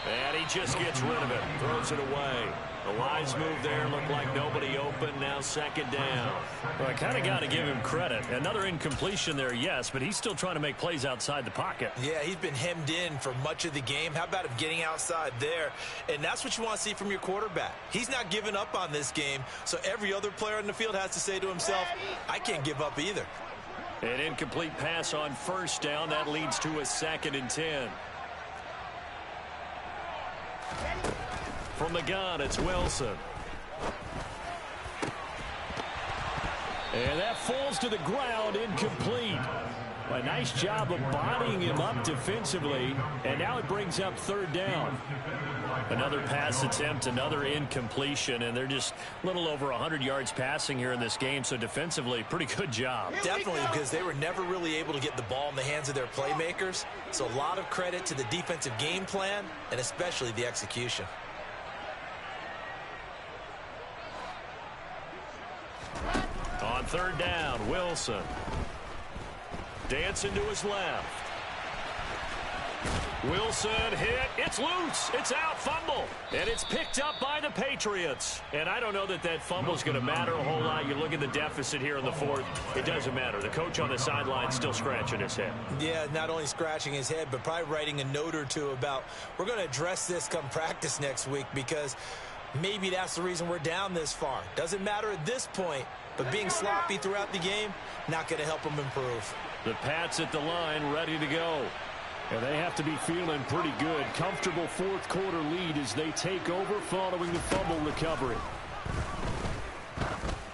And he just gets rid of it. Throws it away. The wise move there. Looked like nobody open. Now 2nd down. Well, I kind of got to give him credit. Another incompletion there, yes, but he's still trying to make plays outside the pocket. Yeah, he's been hemmed in for much of the game. How about him getting outside there? And that's what you want to see from your quarterback. He's not giving up on this game, so every other player in the field has to say to himself, I can't give up either. An incomplete pass on 1st down. That leads to a 2nd and 10. From the gun, it's Wilson. And that falls to the ground, incomplete. A nice job of bodying him up defensively, and now it brings up 3rd down. Another pass attempt, another incompletion, and they're just a little over 100 yards passing here in this game, so defensively, pretty good job. Definitely, because they were never really able to get the ball in the hands of their playmakers, so a lot of credit to the defensive game plan, and especially the execution. On 3rd down, Wilson. Dancing to his left. Wilson hit. It's loose. It's out. Fumble. And it's picked up by the Patriots. And I don't know that that fumble's going to matter a whole lot. You look at the deficit here in the 4th. It doesn't matter. The coach on the sideline still scratching his head. Yeah, not only scratching his head, but probably writing a note or two about we're going to address this come practice next week because maybe that's the reason we're down this far. Doesn't matter at this point, but being sloppy throughout the game, not going to help them improve. The Pats at the line, ready to go. And they have to be feeling pretty good. Comfortable 4th quarter lead as they take over following the fumble recovery.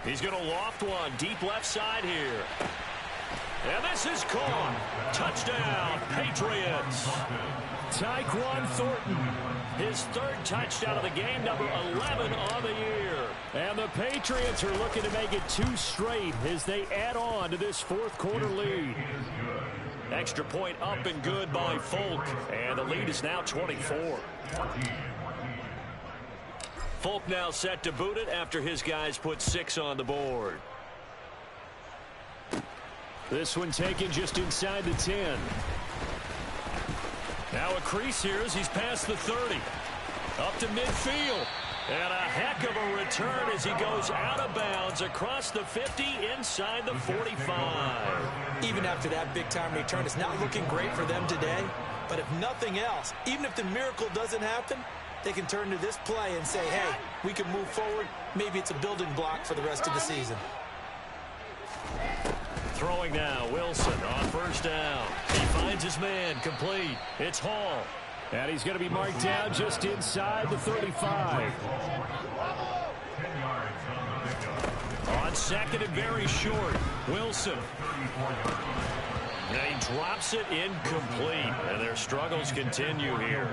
He's going to loft one deep left side here. And this is caught. Touchdown, Patriots. Tyquan Thornton. His 3rd touchdown of the game, number 11 on the year. And the Patriots are looking to make it 2 straight as they add on to this 4th quarter lead. Extra point up and good by Folk. And the lead is now 24. Folk now set to boot it after his guys put 6 on the board. This one taken just inside the 10. Now a crease here as he's past the 30. Up to midfield. And a heck of a return as he goes out of bounds across the 50 inside the 45. Even after that big-time return, it's not looking great for them today. But if nothing else, even if the miracle doesn't happen, they can turn to this play and say, hey, we can move forward. Maybe it's a building block for the rest of the season. Throwing now, Wilson on 1st down. He finds his man, complete. It's Hall. And he's going to be marked down just inside the 35. On 2nd and very short, Wilson. And he drops it incomplete, and their struggles continue here.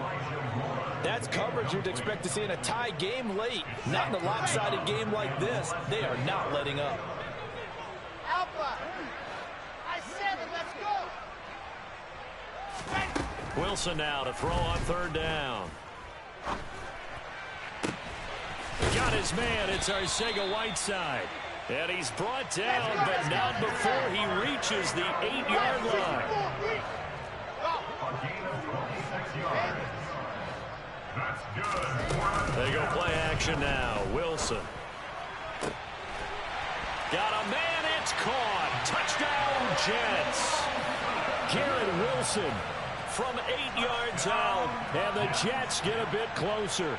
That's coverage you'd expect to see in a tie game late. Not in a lopsided game like this. They are not letting up. Alpha, I said it, let's go. Wilson now to throw on 3rd down. Got his man. It's Arcega-Whiteside. And he's brought down, but not before he reaches the 8-yard line. They go play action now. Wilson. Got a man. It's caught. Touchdown, Jets. Garrett Wilson from 8 yards out. And the Jets get a bit closer.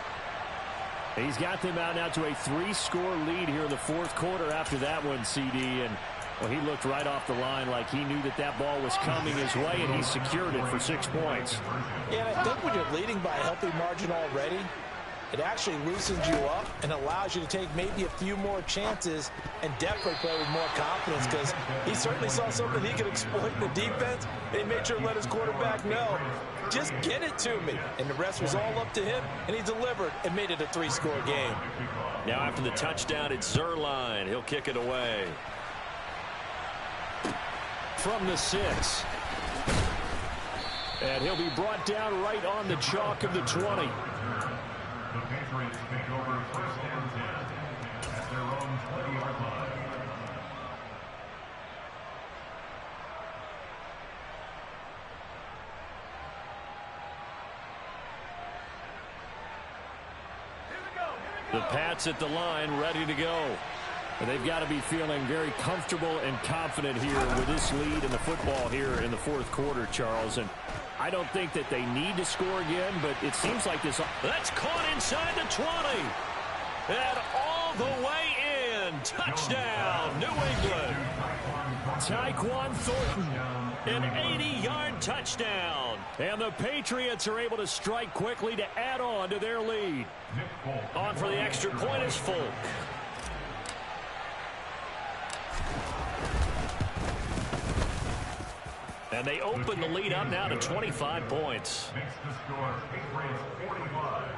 He's got them out now to a 3-score lead here in the fourth quarter after that one, CD. And well, he looked right off the line like he knew that that ball was coming his way, and he secured it for 6 points. Yeah, and I think when you're leading by a healthy margin already, it actually loosens you up and allows you to take maybe a few more chances and definitely play with more confidence, because he certainly saw something he could exploit in the defense, and he made sure to let his quarterback know, just get it to me. And the rest was all up to him, and he delivered and made it a 3-score game. Now after the touchdown, it's Zuerlein. He'll kick it away. From the 6. And he'll be brought down right on the chalk of the 20. The Patriots take over 1st and 10 at their own 20-yard line. The Pats at the line, ready to go. And they've got to be feeling very comfortable and confident here with this lead in the football here in the fourth quarter, Charles. And I don't think that they need to score again, but it seems like this. That's caught inside the 20. And all the way in. Touchdown, New England. Tyquan Thornton. An 80-yard touchdown. And the Patriots are able to strike quickly to add on to their lead. On for the extra point is Folk. And they open the lead up now to 25 points. Makes the score Patriots 45,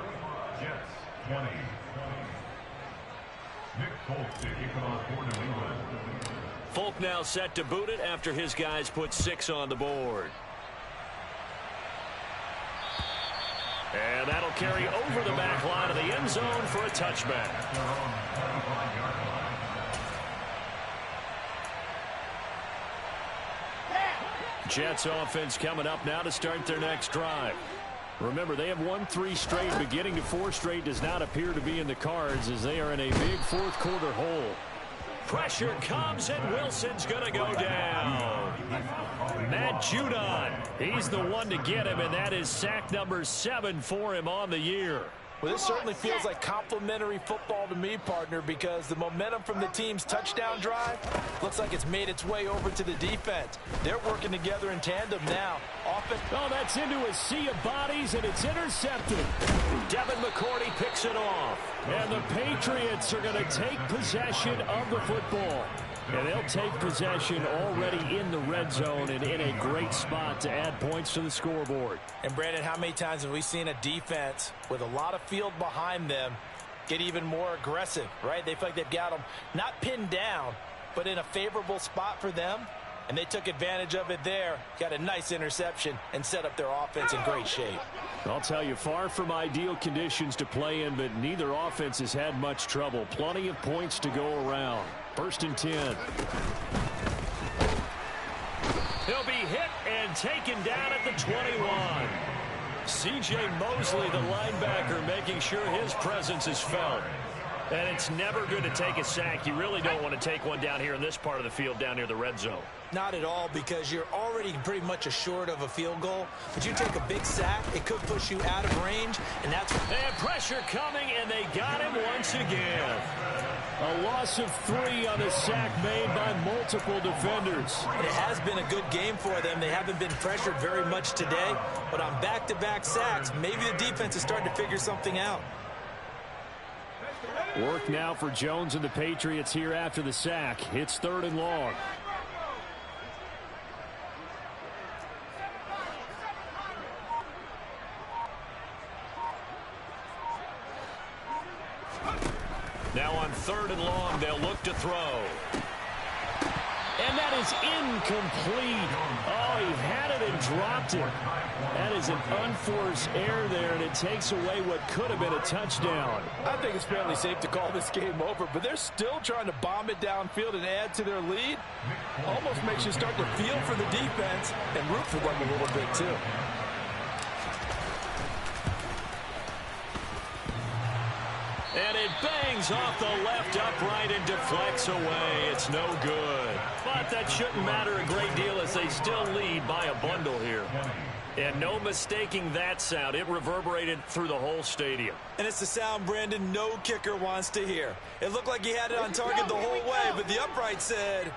Jets 20. Nick Folk to kick it off for New England. Folk now set to boot it after his guys put 6 on the board. And that'll carry over the back line of the end zone for a touchback. Jets offense coming up now to start their next drive. Remember, they have won 3 straight, but getting to 4 straight does not appear to be in the cards as they are in a big fourth quarter hole. Pressure comes, and Wilson's going to go down. Matt Judon, he's the one to get him, and that is sack number 7 for him on the year. Well, this certainly feels like complimentary football to me, partner, because the momentum from the team's touchdown drive looks like it's made its way over to the defense. They're working together in tandem now. Oh, that's into a sea of bodies, and it's intercepted. Devin McCourty picks it off. And the Patriots are going to take possession of the football. And they'll take possession already in the red zone and in a great spot to add points to the scoreboard. And, Brandon, how many times have we seen a defense with a lot of field behind them get even more aggressive, right? They feel like they've got them not pinned down, but in a favorable spot for them. And they took advantage of it there, got a nice interception, and set up their offense in great shape. I'll tell you, far from ideal conditions to play in, but neither offense has had much trouble. Plenty of points to go around. 1st and 10. He'll be hit and taken down at the 21. C.J. Mosley, the linebacker, making sure his presence is felt. And it's never good to take a sack. You really don't want to take one down here in this part of the field down near the red zone. Not at all, because you're already pretty much assured of a field goal. But you take a big sack, it could push you out of range, and that's... And pressure coming, and they got him once again. A loss of 3 on the sack made by multiple defenders. It has been a good game for them. They haven't been pressured very much today, but on back-to-back sacks, maybe the defense is starting to figure something out. Work now for Jones and the Patriots here after the sack. It's 3rd and long. Now on 3rd and long, they'll look to throw. And that is incomplete. Oh, he had it and dropped it. That is an unforced error there, and it takes away what could have been a touchdown. I think it's fairly safe to call this game over, but they're still trying to bomb it downfield and add to their lead. Almost makes you start to feel for the defense and root for them a little bit, too. And it bangs off the left upright and deflects away. It's no good. But that shouldn't matter a great deal as they still lead by a bundle here. And no mistaking that sound. It reverberated through the whole stadium. And it's the sound, Brandon, no kicker wants to hear. It looked like he had it on target the whole way, but the upright said,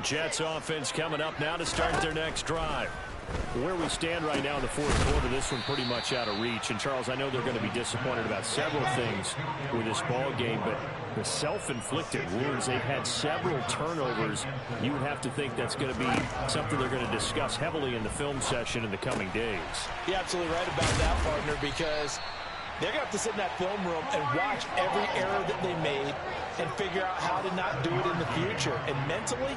Jets offense coming up now to start their next drive. Where we stand right now in the fourth quarter, this one pretty much out of reach. And, Charles, I know they're going to be disappointed about several things with this ball game, but the self-inflicted wounds, they've had several turnovers. You would have to think that's going to be something they're going to discuss heavily in the film session in the coming days. You're absolutely right about that, partner, because they're going to have to sit in that film room and watch every error that they made and figure out how to not do it in the future. And mentally,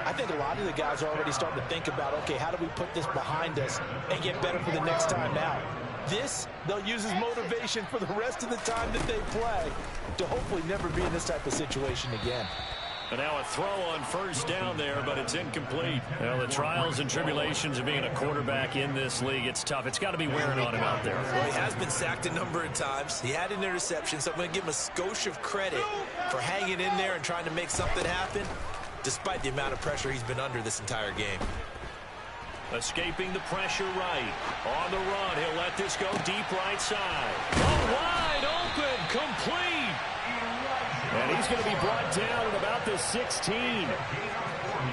I think a lot of the guys are already starting to think about, okay, how do we put this behind us and get better for the next time out? This, they'll use as motivation for the rest of the time that they play to hopefully never be in this type of situation again. And now a throw on first down there, but it's incomplete. Well, the trials and tribulations of being a quarterback in this league, it's tough. It's got to be wearing on him out there. Well, he has been sacked a number of times. He had an interception, so I'm going to give him a skosh of credit for hanging in there and trying to make something happen, despite the amount of pressure he's been under this entire game. Escaping the pressure right. On the run, he'll let this go deep right side. Oh, wide open, complete. And he's going to be brought down at about the 16.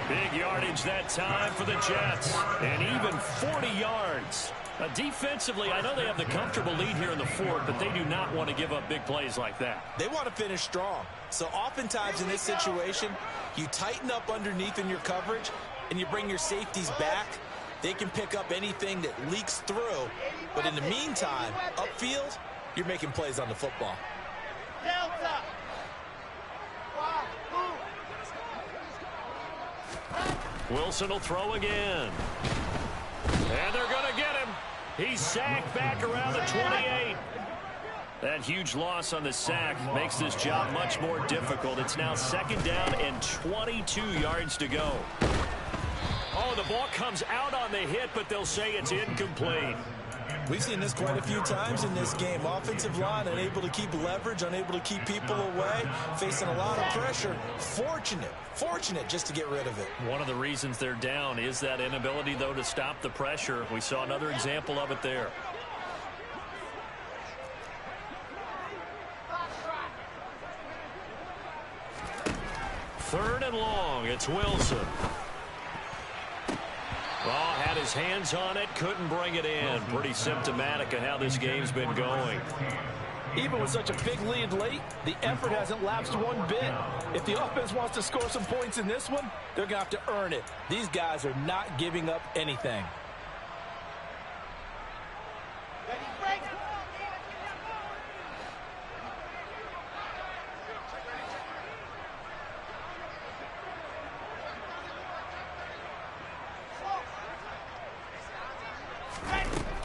Big yardage that time for the Jets. And even 40 yards. Defensively, I know they have the comfortable lead here in the fourth, but they do not want to give up big plays like that. They want to finish strong. So oftentimes in this situation, you tighten up underneath in your coverage, and you bring your safeties back. They can pick up anything that leaks through. But in the meantime, upfield, you're making plays on the football. Delta. Wilson will throw again. And they're going to get him. He's sacked back around the 28. That huge loss on the sack makes this job much more difficult. It's now second down and 22 yards to go. Oh, the ball comes out on the hit, but they'll say it's incomplete. We've seen this quite a few times in this game. Offensive line unable to keep leverage, unable to keep people away, facing a lot of pressure. Fortunate just to get rid of it. One of the reasons they're down is that inability, though, to stop the pressure. We saw another example of it there. Third and long, it's Wilson. Oh, had his hands on it, couldn't bring it in. Pretty symptomatic of how this game's been going. Even with such a big lead late, the effort hasn't lapsed one bit. If the offense wants to score some points in this one, they're going to have to earn it. These guys are not giving up anything.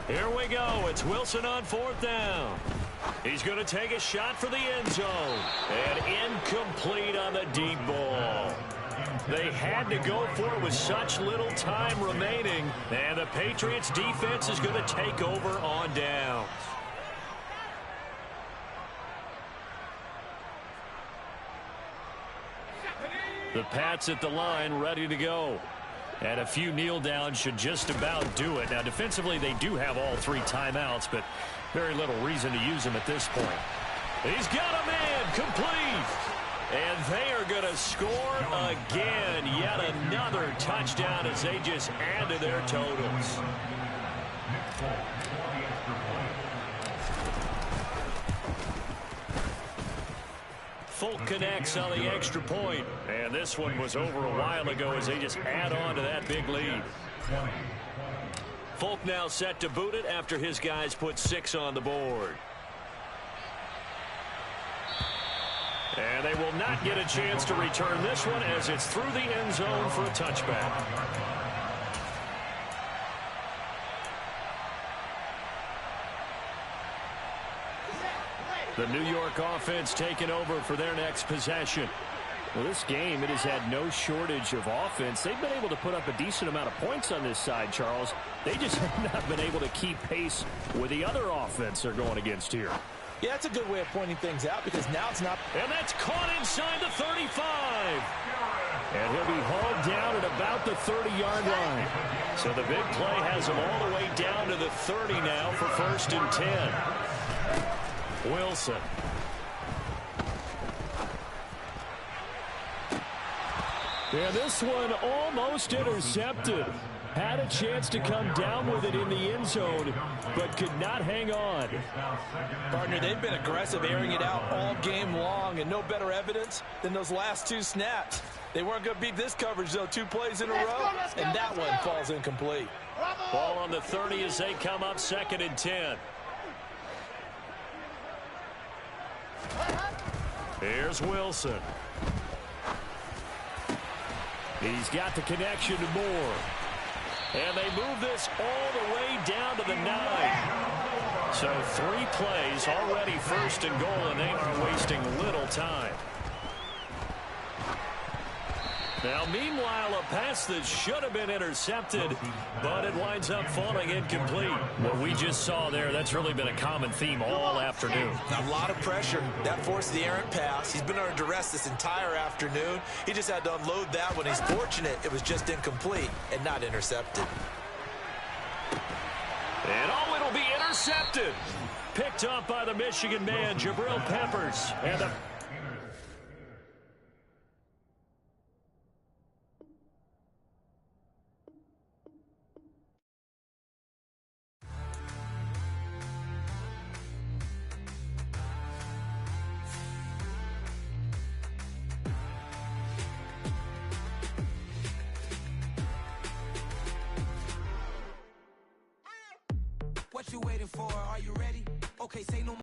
Here we go. It's Wilson on fourth down. He's going to take a shot for the end zone. And incomplete on the deep ball. They had to go for it with such little time remaining. And the Patriots defense is going to take over on downs. The Pats at the line, ready to go. And a few kneel downs should just about do it. Now, defensively, they do have all three timeouts, but very little reason to use them at this point. He's got a man complete. And they are going to score again. Yet another touchdown as they just add to their totals. Folk connects on the extra point. And this one was over a while ago as they just add on to that big lead. Folk now set to boot it after his guys put 6 on the board. And they will not get a chance to return this one as it's through the end zone for a touchback. The New York offense taking over for their next possession. Well, this game, it has had no shortage of offense. They've been able to put up a decent amount of points on this side, Charles. They just have not been able to keep pace with the other offense they're going against here. Yeah, that's a good way of pointing things out because now it's not. And that's caught inside the 35. And he'll be hauled down at about the 30-yard line. So the big play has him all the way down to the 30 now for 1st and 10. Wilson. And this one almost intercepted. Had a chance to come down with it in the end zone, but could not hang on. Partner, they've been aggressive, airing it out all game long, and no better evidence than those last 2 snaps. They weren't going to beat this coverage, though, 2 plays in a row, and that one falls incomplete. Ball on the 30 as they come up 2nd and 10. Here's Wilson. He's got the connection to Moore. And they move this all the way down to the 9. So 3 plays already 1st and goal, and they are wasting little time. Now, meanwhile, a pass that should have been intercepted, but it winds up falling incomplete. What we just saw there, that's really been a common theme all afternoon. A lot of pressure. That forced the errant pass. He's been under duress this entire afternoon. He just had to unload that one. He's fortunate it was just incomplete and not intercepted. And it'll be intercepted. Picked up by the Michigan man, Jabril Peppers. And the What you waiting for? Are you ready? Okay, say no more.